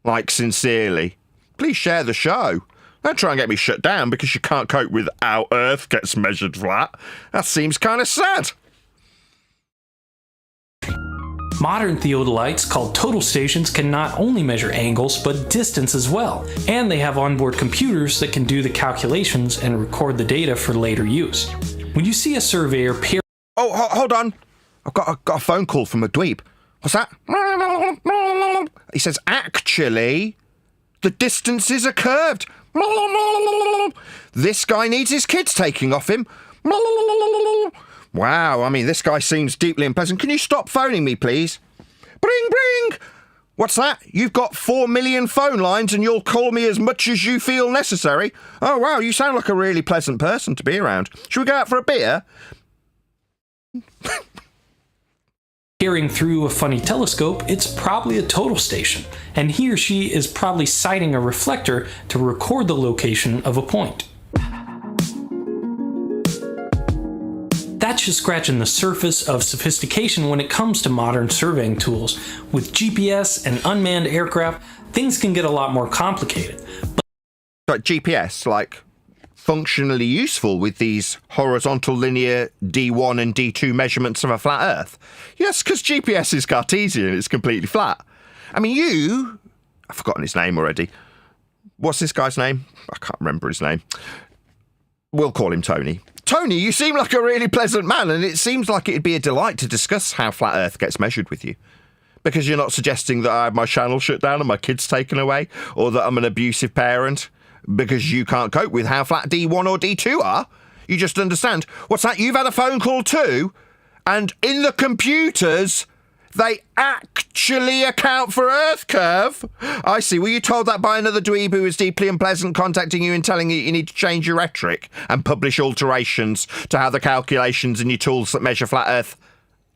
Like, sincerely. Please share the show. Don't try and get me shut down because you can't cope with how Earth gets measured flat. That seems kind of sad. Modern theodolites called total stations can not only measure angles but distance as well, and they have onboard computers that can do the calculations and record the data for later use. When you see a surveyor peer— Oh, hold on. I've got a phone call from a dweeb. What's that? He says, actually, the distances are curved. This guy needs his kids taking off him. Wow, I mean, this guy seems deeply unpleasant. Can you stop phoning me, please? Bring, bring! What's that? You've got 4 million phone lines and you'll call me as much as you feel necessary? Oh, wow, you sound like a really pleasant person to be around. Should we go out for a beer? peering through a funny telescope, it's probably a total station, and he or she is probably sighting a reflector to record the location of a point. That's just scratching the surface of sophistication when it comes to modern surveying tools. With GPS and unmanned aircraft, things can get a lot more complicated. But GPS, like, functionally useful with these horizontal linear D1 and D2 measurements of a flat Earth? Yes, because GPS is Cartesian, it's completely flat. I mean, I've forgotten his name already. What's this guy's name? I can't remember his name. We'll call him Tony. Tony, you seem like a really pleasant man, and it seems like it'd be a delight to discuss how flat Earth gets measured with you. Because you're not suggesting that I have my channel shut down and my kids taken away, or that I'm an abusive parent, because you can't cope with how flat D1 or D2 are. You just understand. What's that? You've had a phone call too, and in the computers, they actually account for Earth curve. I see. Were you told that by another dweeb who was deeply unpleasant, contacting you and telling you need to change your rhetoric and publish alterations to how the calculations in your tools that measure flat Earth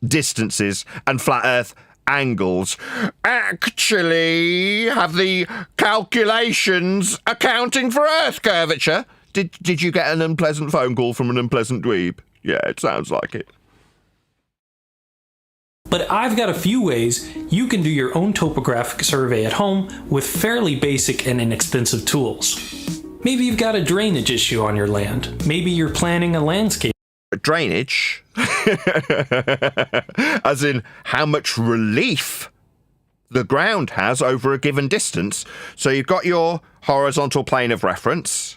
distances and flat Earth angles actually have the calculations accounting for Earth curvature? Did you get an unpleasant phone call from an unpleasant dweeb? Yeah, it sounds like it. But I've got a few ways you can do your own topographic survey at home with fairly basic and inexpensive tools. Maybe you've got a drainage issue on your land. Maybe you're planning a landscape. Drainage? As in how much relief the ground has over a given distance. So you've got your horizontal plane of reference,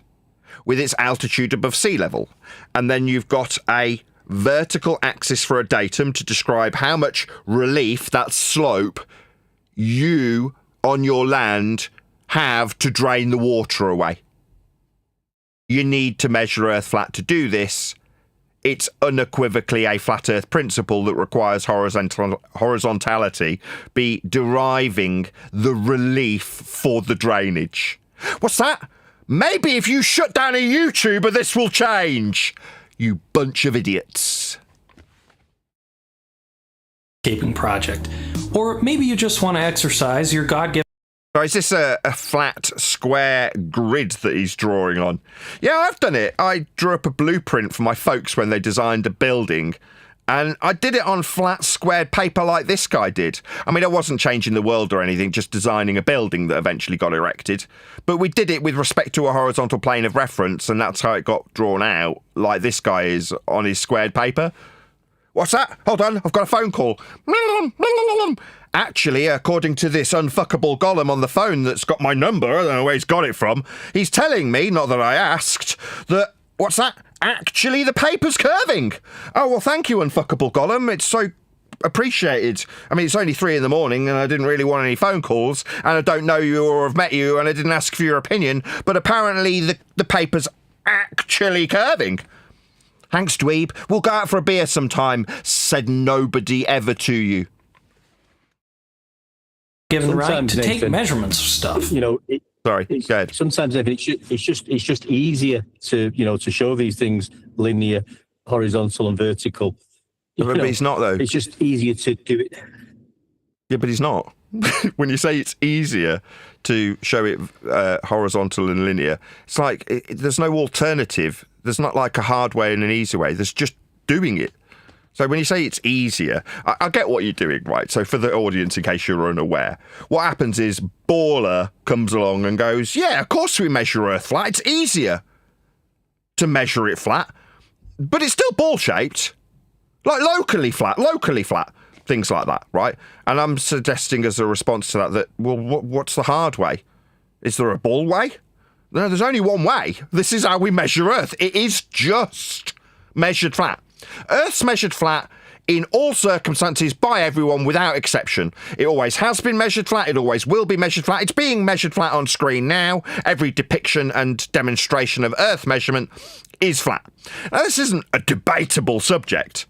with its altitude above sea level. And then you've got a vertical axis for a datum to describe how much relief, that slope, you on your land have to drain the water away. You need to measure Earth flat to do this. It's unequivocally a flat Earth principle that requires horizontality be deriving the relief for the drainage. What's that? Maybe if you shut down a YouTuber, this will change. You bunch of idiots. Housekeeping project. Or maybe you just want to exercise your God-given. So is this a flat square grid that he's drawing on? Yeah, I've done it. I drew up a blueprint for my folks when they designed a building, and I did it on flat squared paper like this guy did. I mean, I wasn't changing the world or anything, just designing a building that eventually got erected. But we did it with respect to a horizontal plane of reference, and that's how it got drawn out, like this guy is on his squared paper. What's that? Hold on, I've got a phone call. Actually, according to this unfuckable golem on the phone that's got my number, I don't know where he's got it from, he's telling me, not that I asked, that, what's that? Actually, the paper's curving. Oh, well, thank you, unfuckable golem. It's so appreciated. I mean, it's only 3 a.m. and I didn't really want any phone calls, and I don't know you or have met you, and I didn't ask for your opinion, but apparently the paper's actually curving. Thanks, dweeb. We'll go out for a beer sometime, said nobody ever to you. Given right Sometimes, to take Nathan, measurements of stuff. You know, Sorry, go ahead. sometimes Nathan, it's just easier to to show these things linear, horizontal, and vertical. But he's not, though. It's just easier to do it. Yeah, but he's not. When you say it's easier to show it horizontal and linear, it's like there's no alternative. There's not like a hard way and an easy way. There's just doing it. So when you say it's easier, I get what you're doing, right? So for the audience, in case you're unaware, what happens is Baller comes along and goes, yeah, of course we measure Earth flat. It's easier to measure it flat, but it's still ball-shaped. Like locally flat, things like that, right? And I'm suggesting as a response to that, well, what's the hard way? Is there a ball way? No, there's only one way. This is how we measure Earth. It is just measured flat. Earth's measured flat in all circumstances by everyone without exception. It always has been measured flat. It always will be measured flat. It's being measured flat on screen now. Every depiction and demonstration of Earth measurement is flat. Now, this isn't a debatable subject.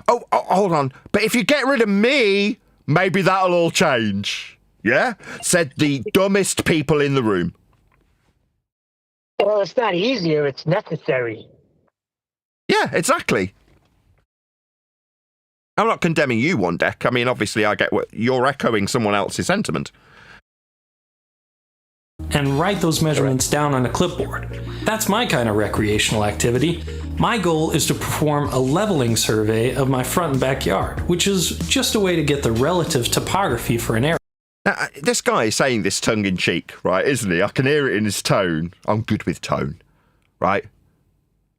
Oh, hold on. But if you get rid of me, maybe that'll all change. Yeah? Said the dumbest people in the room. Well, it's not easier, it's necessary. Yeah, exactly. I'm not condemning you, One Deck. I mean, obviously, I get what you're echoing someone else's sentiment. And write those measurements down on a clipboard. That's my kind of recreational activity. My goal is to perform a leveling survey of my front and backyard, which is just a way to get the relative topography for an area. Now, this guy is saying this tongue-in-cheek, right, isn't he? I can hear it in his tone. I'm good with tone, right?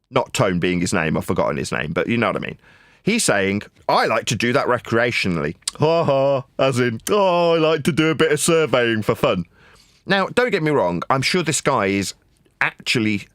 Not Tone being his name. I've forgotten his name, but you know what I mean. He's saying, I like to do that recreationally. Ha ha, as in, I like to do a bit of surveying for fun. Now, don't get me wrong. I'm sure this guy is actually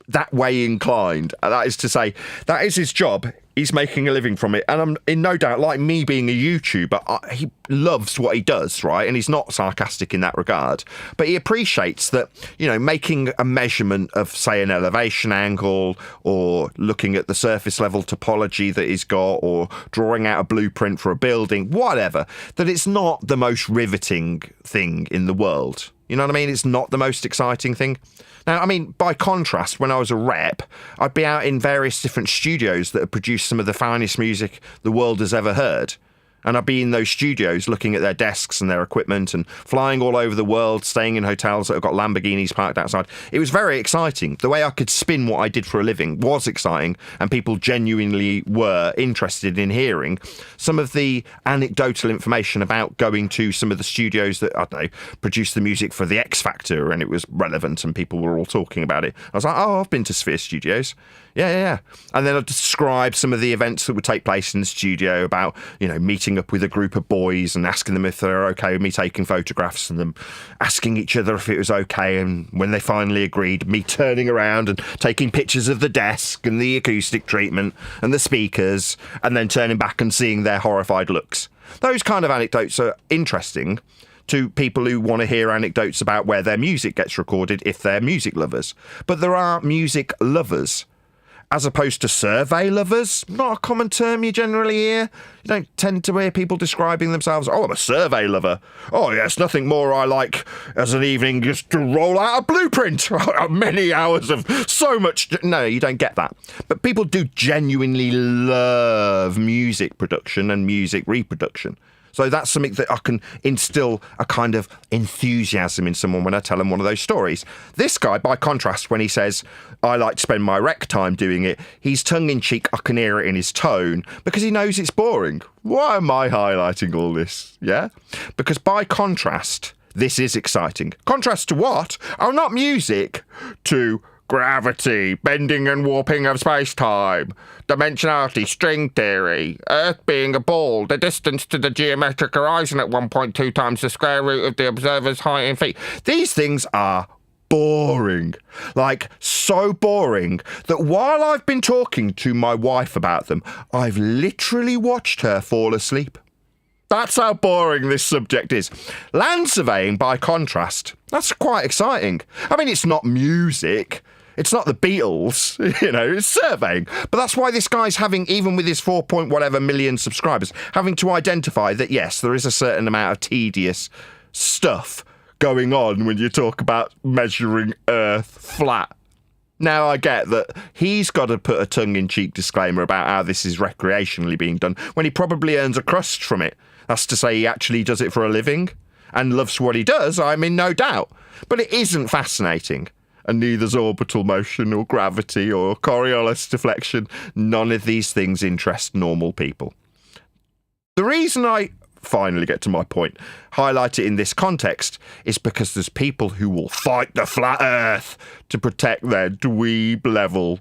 that way inclined. That is to say, that is his job. He's making a living from it. And I'm in no doubt, like me being a YouTuber, he loves what he does, right? And he's not sarcastic in that regard. But he appreciates that, making a measurement of, say, an elevation angle or looking at the surface level topology that he's got or drawing out a blueprint for a building, whatever, that it's not the most riveting thing in the world. You know what I mean? It's not the most exciting thing. Now, I mean, by contrast, when I was a rep, I'd be out in various different studios that have produced some of the finest music the world has ever heard. And I'd be in those studios looking at their desks and their equipment and flying all over the world, staying in hotels that have got Lamborghinis parked outside. It was very exciting. The way I could spin what I did for a living was exciting, and people genuinely were interested in hearing some of the anecdotal information about going to some of the studios that, I don't know, produced the music for The X Factor, and it was relevant and people were all talking about it. I was like, oh, I've been to Sphere Studios. Yeah. And then I'd describe some of the events that would take place in the studio about, meeting meeting up with a group of boys and asking them if they're okay with me taking photographs, and them asking each other if it was okay, and when they finally agreed, me turning around and taking pictures of the desk and the acoustic treatment and the speakers, and then turning back and seeing their horrified looks. Those kind of anecdotes are interesting to people who want to hear anecdotes about where their music gets recorded if they're music lovers. But there are music lovers as opposed to survey lovers. Not a common term you generally hear. You don't tend to hear people describing themselves, oh, I'm a survey lover. Oh, yes, nothing more I like as an evening just to roll out a blueprint. Many hours of so much. No, you don't get that. But people do genuinely love music production and music reproduction. So that's something that I can instill a kind of enthusiasm in someone when I tell them one of those stories. This guy, by contrast, when he says, I like to spend my rec time doing it, he's tongue-in-cheek, I can hear it in his tone, because he knows it's boring. Why am I highlighting all this? Yeah? Because by contrast, this is exciting. Contrast to what? Oh, not music. To gravity, bending and warping of space-time, dimensionality, string theory, Earth being a ball, the distance to the geometric horizon at 1.2 times the square root of the observer's height in feet. These things are boring. Like, so boring that while I've been talking to my wife about them, I've literally watched her fall asleep. That's how boring this subject is. Land surveying, by contrast, that's quite exciting. I mean, it's not music. It's not the Beatles, it's surveying. But that's why this guy's having, even with his 4 million subscribers, having to identify that, yes, there is a certain amount of tedious stuff going on when you talk about measuring Earth flat. Now, I get that he's got to put a tongue-in-cheek disclaimer about how this is recreationally being done when he probably earns a crust from it. That's to say he actually does it for a living and loves what he does, I'm in no doubt. But it isn't fascinating. And neither's orbital motion or gravity or Coriolis deflection. None of these things interest normal people. The reason I finally get to my point, highlight it in this context, is because there's people who will fight the flat Earth to protect their dweeb level,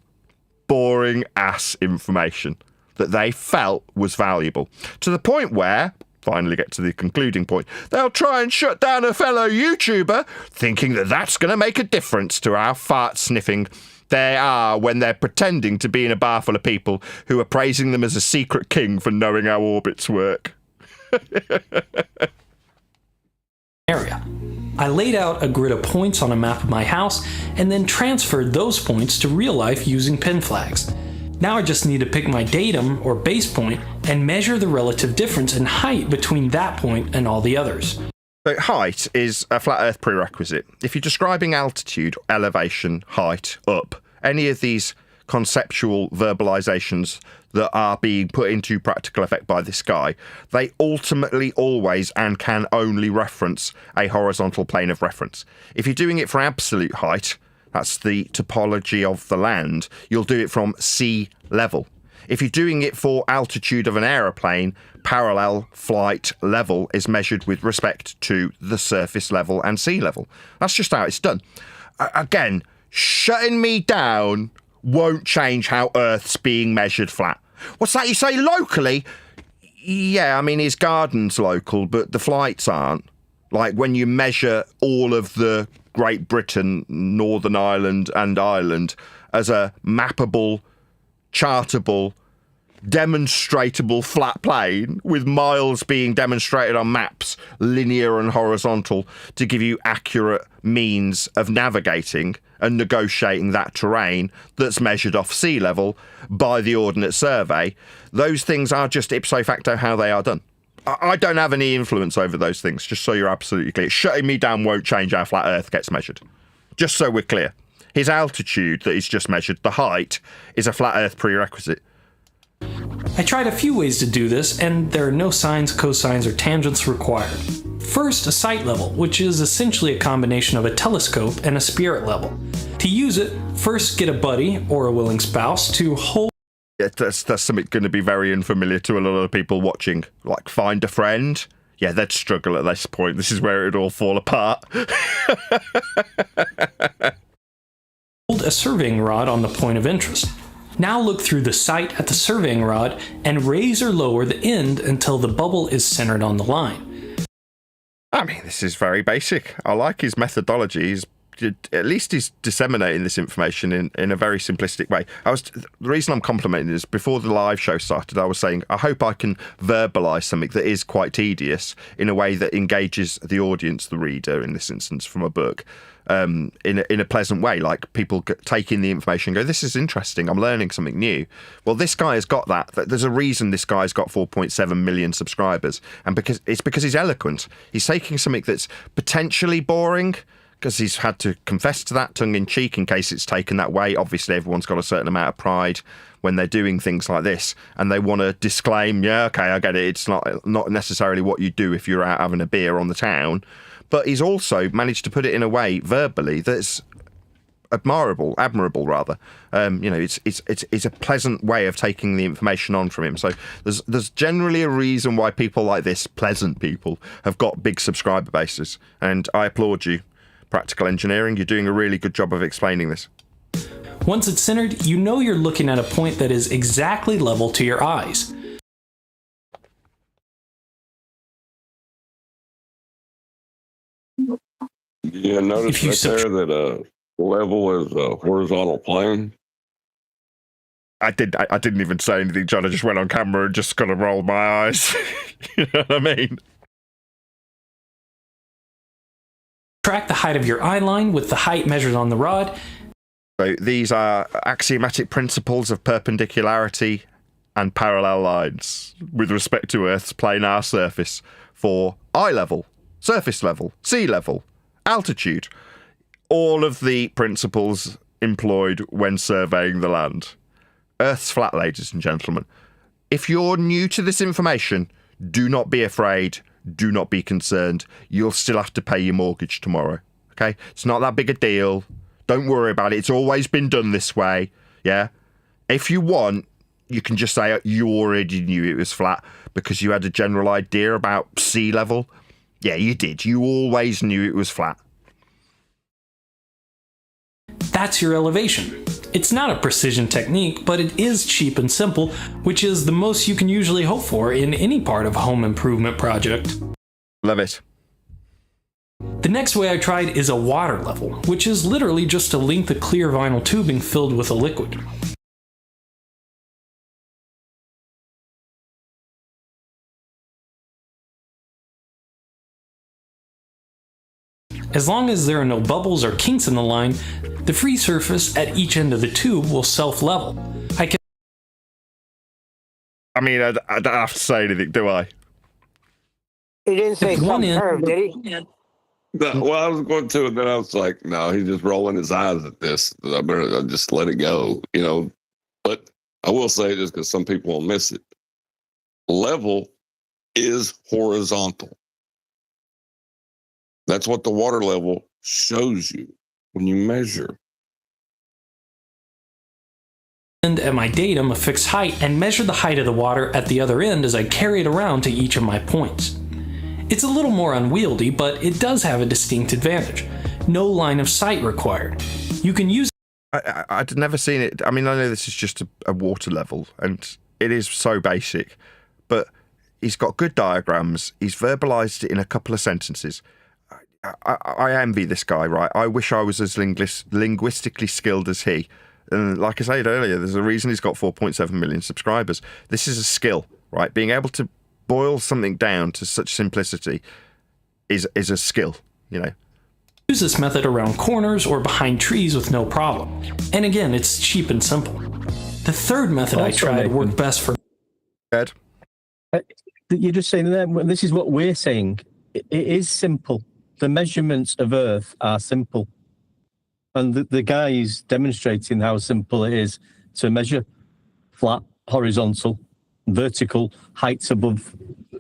boring ass information that they felt was valuable. To the point where, finally get to the concluding point, they'll try and shut down a fellow YouTuber, thinking that that's going to make a difference to how fart-sniffing they are when they're pretending to be in a bar full of people who are praising them as a secret king for knowing how orbits work. Area. I laid out a grid of points on a map of my house and then transferred those points to real life using pin flags. Now I just need to pick my datum or base point and measure the relative difference in height between that point and all the others. So height is a flat Earth prerequisite. If you're describing altitude, elevation, height, up, any of these conceptual verbalizations that are being put into practical effect by this guy, they ultimately always and can only reference a horizontal plane of reference. If you're doing it for absolute height, that's the topology of the land, you'll do it from sea level. If you're doing it for altitude of an aeroplane, parallel flight level is measured with respect to the surface level and sea level. That's just how it's done. Again, shutting me down won't change how Earth's being measured flat. What's that you say, locally? Yeah, I mean, his garden's local, but the flights aren't. Like, when you measure all of the Great Britain, Northern Ireland and Ireland as a mappable, chartable, demonstratable flat plane with miles being demonstrated on maps, linear and horizontal, to give you accurate means of navigating and negotiating that terrain that's measured off sea level by the Ordnance Survey, those things are just ipso facto how they are done. I don't have any influence over those things, just so you're absolutely clear. Shutting me down won't change how flat Earth gets measured. Just so we're clear. His altitude that he's just measured, the height, is a flat Earth prerequisite. I tried a few ways to do this, and there are no sines, cosines, or tangents required. First, a sight level, which is essentially a combination of a telescope and a spirit level. To use it, first get a buddy, or a willing spouse, to hold. Yeah, that's something going to be very unfamiliar to a lot of people watching. Like, find a friend. Yeah, they'd struggle at this point. This is where it'd all fall apart. Hold a surveying rod on the point of interest. Now look through the sight at the surveying rod and raise or lower the end until the bubble is centered on the line. I mean, this is very basic. I like his methodology. At least he's disseminating this information in a very simplistic way. The reason I'm complimenting is before the live show started, I was saying, I hope I can verbalise something that is quite tedious in a way that engages the audience, the reader in this instance, from a book, in a pleasant way. Like people take in the information and go, this is interesting, I'm learning something new. Well, this guy has got that. There's a reason this guy's got 4.7 million subscribers. And because he's eloquent. He's taking something that's potentially boring, because he's had to confess to that tongue-in-cheek in case it's taken that way. Obviously, everyone's got a certain amount of pride when they're doing things like this, and they want to disclaim, yeah, okay, I get it, it's not necessarily what you do if you're out having a beer on the town. But he's also managed to put it in a way, verbally, that's admirable rather. It's a pleasant way of taking the information on from him. So there's generally a reason why people like this, pleasant people, have got big subscriber bases, and I applaud you. Practical Engineering, you're doing a really good job of explaining this. Once it's centered, you know you're looking at a point that is exactly level to your eyes. Yeah, notice right there that level is a horizontal plane. I didn't even say anything, John. I just went on camera and just kind of rolled my eyes. You know what I mean? Track the height of your eye line with the height measured on the rod. So these are axiomatic principles of perpendicularity and parallel lines with respect to Earth's planar surface for eye level, surface level, sea level, altitude. All of the principles employed when surveying the land. Earth's flat, ladies and gentlemen. If you're new to this information, do not be afraid. Do not be concerned. You'll still have to pay your mortgage tomorrow. Okay? It's not that big a deal. Don't worry about it. It's always been done this way. Yeah? If you want, you can just say you already knew it was flat because you had a general idea about sea level. Yeah, you did. You always knew it was flat. That's your elevation. It's not a precision technique, but it is cheap and simple, which is the most you can usually hope for in any part of a home improvement project. Love it. The next way I tried is a water level, which is literally just a length of clear vinyl tubing filled with a liquid. As long as there are no bubbles or kinks in the line, the free surface at each end of the tube will self-level. I mean, I don't have to say anything, do I? He didn't say One some end- curve, did he? No, well, I was going to, and then I was like, no, he's just rolling his eyes at this. I better just let it go, you know. But I will say this because some people will miss it. Level is horizontal. That's what the water level shows you when you measure. And at my datum a fixed height and measure the height of the water at the other end as I carry it around to each of my points. It's a little more unwieldy, but it does have a distinct advantage. No line of sight required. You can use I'd never seen it. I mean, I know this is just a water level, and it is so basic, but he's got good diagrams. He's verbalized it in a couple of sentences. I envy this guy, right? I wish I was as linguistically skilled as he. And like I said earlier, there's a reason he's got 4.7 million subscribers. This is a skill, right? Being able to boil something down to such simplicity is a skill, you know. Use this method around corners or behind trees with no problem. And again, it's cheap and simple. The third method I tried worked best for... Ed? You're just saying that this is what we're saying. It is simple. The measurements of Earth are simple. And the guy is demonstrating how simple it is to measure flat, horizontal, vertical, heights above,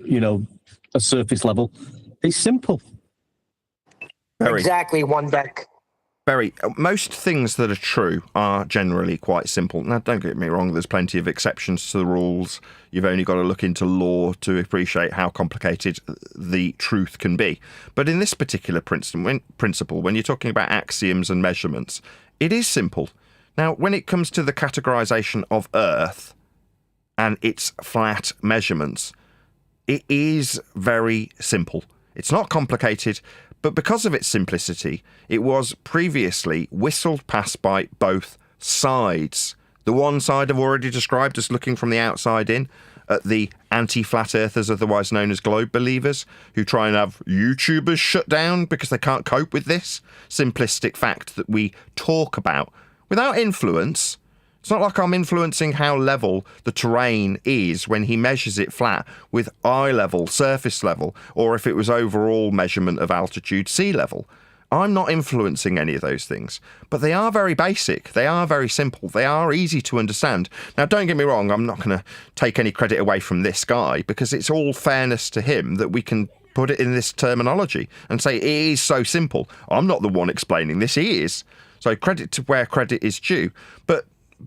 a surface level. It's simple. Very. Exactly, one deck. Very. Most things that are true are generally quite simple. Now, don't get me wrong, there's plenty of exceptions to the rules. You've only got to look into law to appreciate how complicated the truth can be. But in this particular principle, when you're talking about axioms and measurements, it is simple. Now, when it comes to the categorization of Earth and its flat measurements, it is very simple. It's not complicated, but because of its simplicity, it was previously whistled past by both sides. The one side I've already described as looking from the outside in, at the anti-flat earthers, otherwise known as globe believers, who try and have YouTubers shut down because they can't cope with this simplistic fact that we talk about without influence. It's not like I'm influencing how level the terrain is when he measures it flat with eye level, surface level, or if it was overall measurement of altitude, sea level. I'm not influencing any of those things, but they are very basic. They are very simple. They are easy to understand. Now, don't get me wrong. I'm not going to take any credit away from this guy because it's all fairness to him that we can put it in this terminology and say it is so simple. I'm not the one explaining this. He is. So credit to where credit is due. But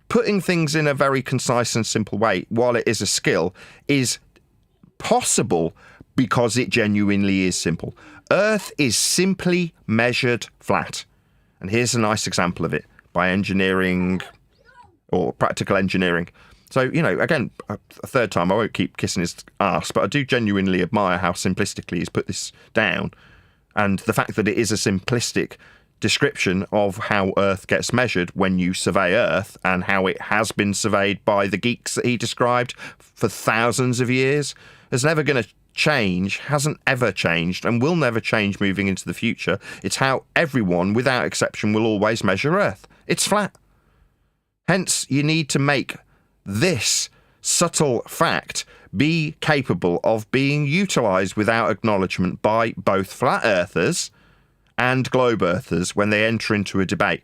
putting things in a very concise and simple way, while it is a skill, is possible because it genuinely is simple. Earth is simply measured flat. And here's a nice example of it by engineering or practical engineering. So, you know, again, a third time, I won't keep kissing his ass, but I do genuinely admire how simplistically he's put this down. And the fact that it is a simplistic description of how Earth gets measured when you survey Earth and how it has been surveyed by the geeks that he described for thousands of years is never going to change, hasn't ever changed, and will never change moving into the future. It's how everyone, without exception, will always measure Earth. It's flat. Hence, you need to make this subtle fact be capable of being utilised without acknowledgement by both flat earthers and globe earthers when they enter into a debate.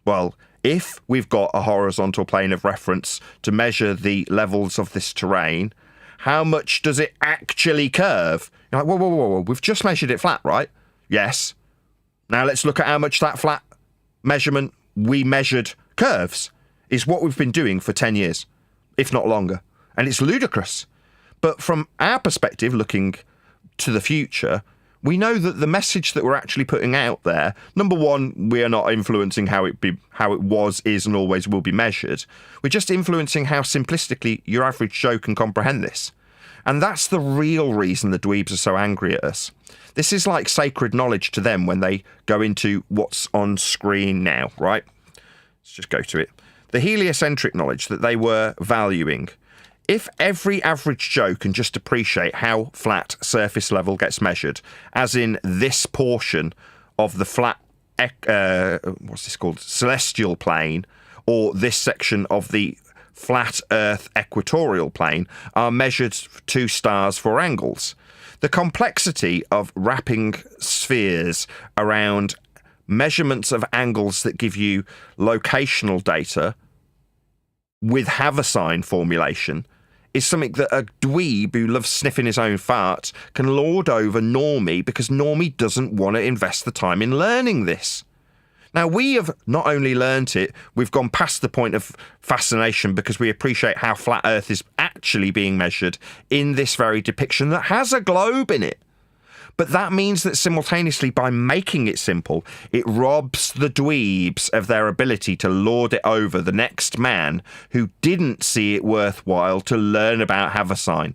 Well, if we've got a horizontal plane of reference to measure the levels of this terrain, how much does it actually curve? You're like, whoa, we've just measured it flat, right? Yes. Now let's look at how much that flat measurement we measured curves. Is what we've been doing for 10 years, if not longer. And it's ludicrous. But from our perspective, looking to the future, we know that the message that we're actually putting out there, number one, we are not influencing how it was, is, and always will be measured. We're just influencing how simplistically your average Joe can comprehend this. And that's the real reason the dweebs are so angry at us. This is like sacred knowledge to them when they go into what's on screen now, right? Let's just go to it. The heliocentric knowledge that they were valuing. If every average Joe can just appreciate how flat surface level gets measured, as in this portion of the flat, what's this called, celestial plane, or this section of the flat Earth equatorial plane, are measured to stars for angles. The complexity of wrapping spheres around measurements of angles that give you locational data with Haversine formulation is something that a dweeb who loves sniffing his own farts can lord over Normie because Normie doesn't want to invest the time in learning this. Now, we have not only learnt it, we've gone past the point of fascination because we appreciate how flat Earth is actually being measured in this very depiction that has a globe in it. But that means that simultaneously, by making it simple, it robs the dweebs of their ability to lord it over the next man who didn't see it worthwhile to learn about Haversine,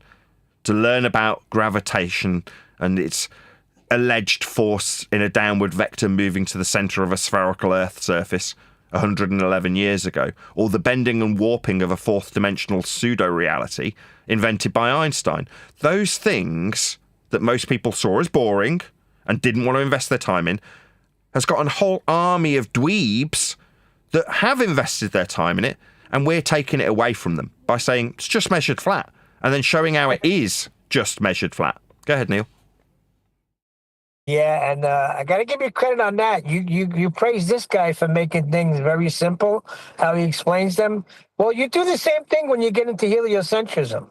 to learn about gravitation and its alleged force in a downward vector moving to the centre of a spherical Earth surface 111 years ago, or the bending and warping of a fourth-dimensional pseudo-reality invented by Einstein. Those things that most people saw as boring and didn't want to invest their time in has got a whole army of dweebs that have invested their time in it, and we're taking it away from them by saying it's just measured flat and then showing how it is just measured flat. Go ahead, Neil. Yeah, and I got to give you credit on that. You praise this guy for making things very simple, how he explains them. Well, you do the same thing when you get into heliocentrism.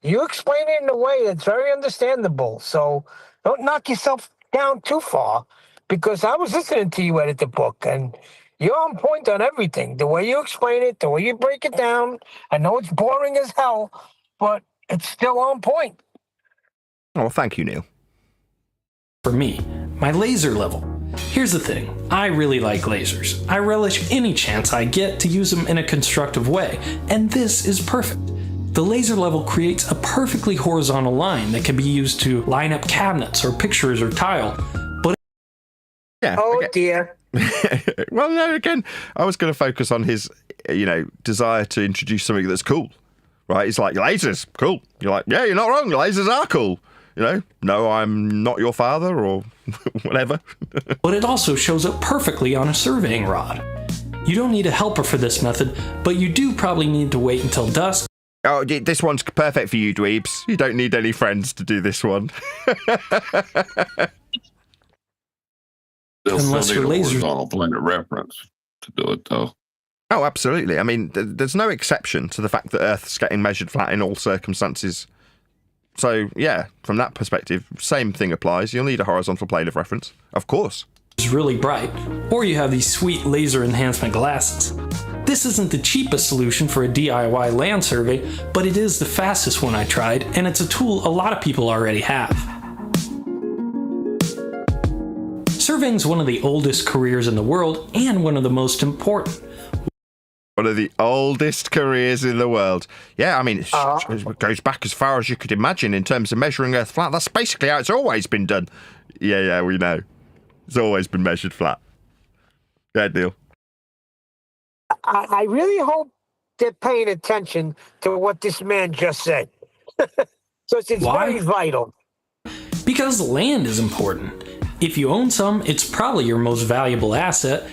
You explain it in a way that's very understandable. So don't knock yourself down too far, because I was listening to you edit the book, and you're on point on everything. The way you explain it, the way you break it down. I know it's boring as hell, but it's still on point. Oh, thank you, Neil. For me, my laser level. Here's the thing, I really like lasers. I relish any chance I get to use them in a constructive way, and this is perfect. The laser level creates a perfectly horizontal line that can be used to line up cabinets or pictures or tile. But Yeah. Oh okay. dear. Well, no, again, I was going to focus on his, desire to introduce something that's cool, right? It's like, lasers, cool. You're like, yeah, you're not wrong. Lasers are cool. No, I'm not your father or whatever. But it also shows up perfectly on a surveying rod. You don't need a helper for this method, but you do probably need to wait until dusk. Oh, this one's perfect for you, dweebs. You don't need any friends to do this one. They'll Unless still your need a laser- horizontal plane of reference to do it, though. Oh, absolutely. I mean, there's no exception to the fact that Earth's getting measured flat in all circumstances. So, yeah, from that perspective, same thing applies. You'll need a horizontal plane of reference. Of course. Is really bright, or you have these sweet laser enhancement glasses. This isn't the cheapest solution for a DIY land survey, but it is the fastest one I tried, and it's a tool a lot of people already have. Surveying is one of the oldest careers in the world and one of the most important. One of the oldest careers in the world. Yeah, I mean, it goes back as far as you could imagine in terms of measuring Earth flat. That's basically how it's always been done. Yeah, we know. It's always been measured flat. Yeah, Neil. I really hope they're paying attention to what this man just said. So it's Why? very vital. Because land is important. If you own some, it's probably your most valuable asset.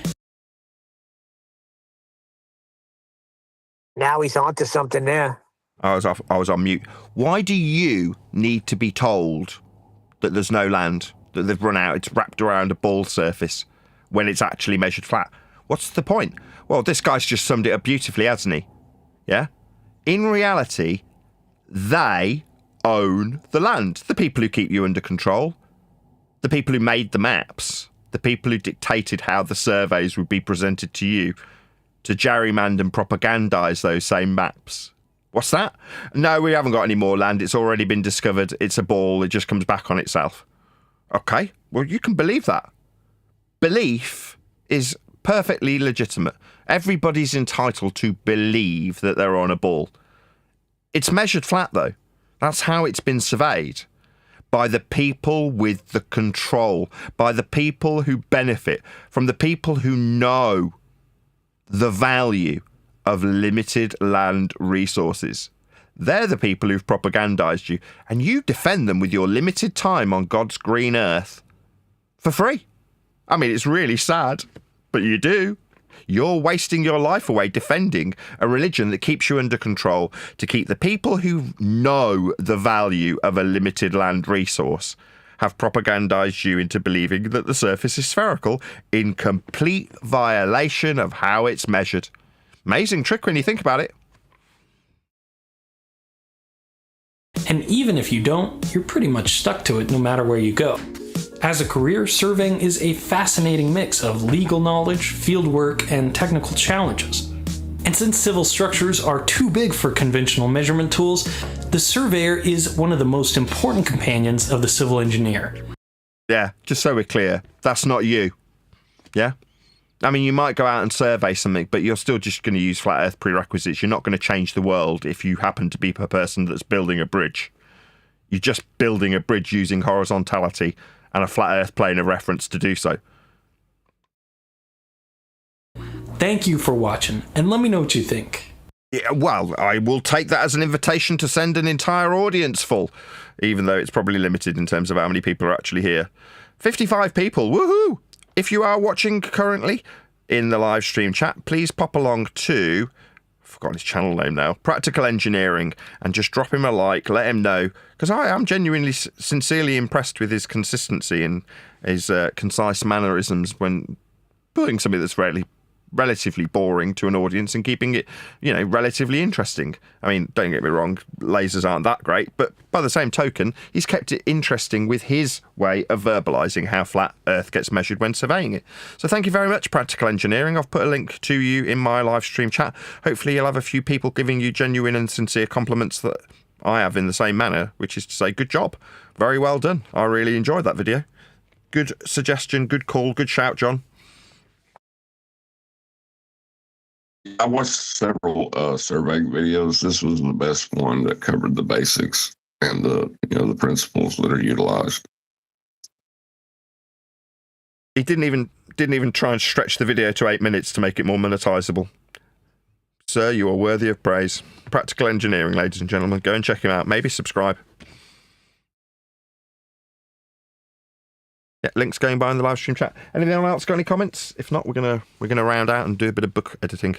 Now he's onto something there. I was on mute. Why do you need to be told that there's no land, that they've run out, it's wrapped around a ball surface, when it's actually measured flat? What's the point? Well, this guy's just summed it up beautifully, hasn't he? Yeah? In reality, they own the land. The people who keep you under control, the people who made the maps, the people who dictated how the surveys would be presented to you, to gerrymander and propagandise those same maps. What's that? No, we haven't got any more land. It's already been discovered. It's a ball. It just comes back on itself. Okay, well, you can believe that. Belief is perfectly legitimate. Everybody's entitled to believe that they're on a ball. It's measured flat, though. That's how it's been surveyed. By the people with the control. By the people who benefit. From the people who know the value of limited land resources. They're the people who've propagandized you, and you defend them with your limited time on God's green earth for free. I mean, it's really sad, but you do. You're wasting your life away defending a religion that keeps you under control, to keep the people who know the value of a limited land resource have propagandized you into believing that the surface is spherical, in complete violation of how it's measured. Amazing trick when you think about it. And even if you don't, you're pretty much stuck to it no matter where you go. As a career, surveying is a fascinating mix of legal knowledge, field work, and technical challenges. And since civil structures are too big for conventional measurement tools, the surveyor is one of the most important companions of the civil engineer. Yeah, just so we're clear, that's not you. Yeah? I mean, you might go out and survey something, but you're still just going to use flat earth prerequisites. You're not going to change the world if you happen to be a person that's building a bridge. You're just building a bridge using horizontality and a flat earth plane of reference to do so. Thank you for watching, and let me know what you think. Yeah, well, I will take that as an invitation to send an entire audience full, even though it's probably limited in terms of how many people are actually here. 55 people, woohoo! If you are watching currently in the live stream chat, please pop along to, I've forgotten his channel name now, Practical Engineering, and just drop him a like, let him know, because I am genuinely, sincerely impressed with his consistency and his concise mannerisms when building something that's relatively boring to an audience and keeping it, relatively interesting. I mean, don't get me wrong, lasers aren't that great, but by the same token, he's kept it interesting with his way of verbalizing how flat Earth gets measured when surveying it. So thank you very much, Practical Engineering. I've put a link to you in my live stream chat. Hopefully you'll have a few people giving you genuine and sincere compliments that I have in the same manner, which is to say, good job. Very well done. I really enjoyed that video. Good suggestion, good call, good shout, John. I watched several surveying videos. This was the best one that covered the basics and the principles that are utilized. He didn't even try and stretch the video to 8 minutes to make it more monetizable. Sir, you are worthy of praise. Practical engineering, ladies and gentlemen. Go and check him out. Maybe subscribe. Yeah, links going by in the live stream chat. Anyone else got any comments? If not, we're gonna round out and do a bit of book editing.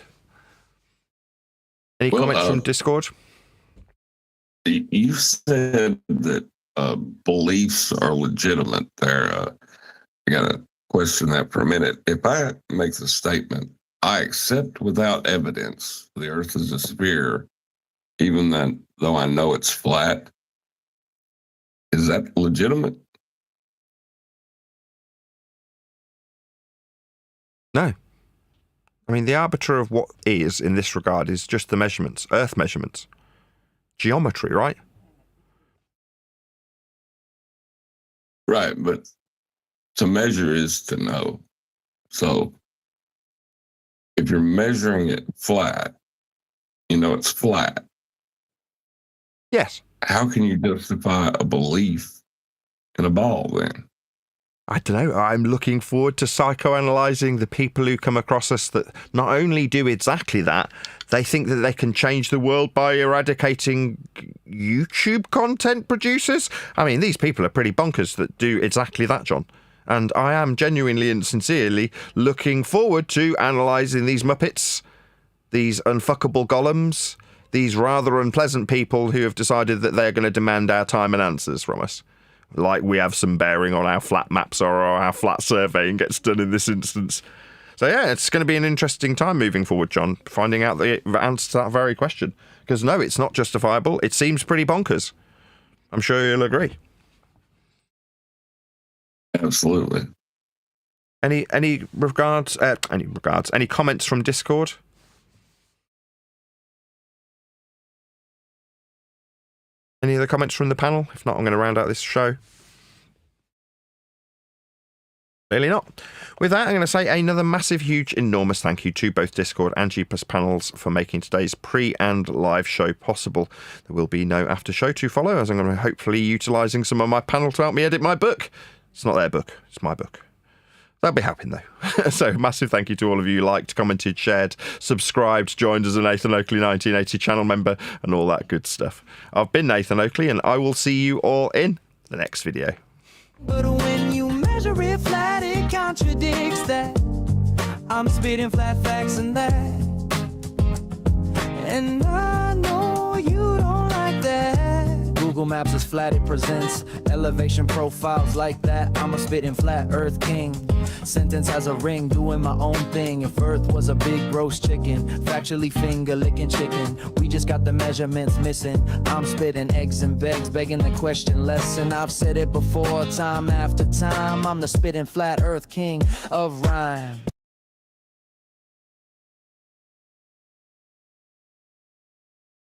Any comments from Discord? You said that beliefs are legitimate. I gotta question that for a minute. If I make the statement, I accept without evidence the Earth is a sphere, even though I know it's flat, is that legitimate? No. I mean, the arbiter of what is in this regard is just the measurements, Earth measurements. Geometry, right? Right, but to measure is to know. So if you're measuring it flat, you know it's flat. Yes. How can you justify a belief in a ball then? I don't know. I'm looking forward to psychoanalyzing the people who come across us that not only do exactly that, they think that they can change the world by eradicating YouTube content producers. I mean, these people are pretty bonkers that do exactly that, John. And I am genuinely and sincerely looking forward to analysing these Muppets, these unfuckable golems, these rather unpleasant people who have decided that they're going to demand our time and answers from us. Like we have some bearing on how flat maps are or how flat surveying gets done in this instance. So yeah, it's going to be an interesting time moving forward, John, finding out the answer to that very question. Because no, it's not justifiable. It seems pretty bonkers. I'm sure you'll agree. Absolutely. Any comments from Discord? Any other comments from the panel? If not, I'm going to round out this show. Clearly not. With that, I'm going to say another massive, huge, enormous thank you to both Discord and G Plus panels for making today's pre and live show possible. There will be no after show to follow, as I'm going to be hopefully utilising some of my panel to help me edit my book. It's not their book, it's my book. They'll be happy though. So massive thank you to all of you who liked, commented, shared, subscribed, joined as a Nathan Oakley 1980 channel member and all that good stuff. I've been Nathan Oakley and I will see you all in the next video. But when you measure it flat, it contradicts that. I'm spitting flat facts and that. And I know you don't like that. Google Maps is flat, it presents elevation profiles like that. I'm a spitting flat earth king. Sentence has a ring, doing my own thing. If Earth was a big roast chicken, factually finger licking chicken. We just got the measurements missing. I'm spitting eggs and begs, begging the question lesson. I've said it before, time after time. I'm the spitting flat earth king of rhyme.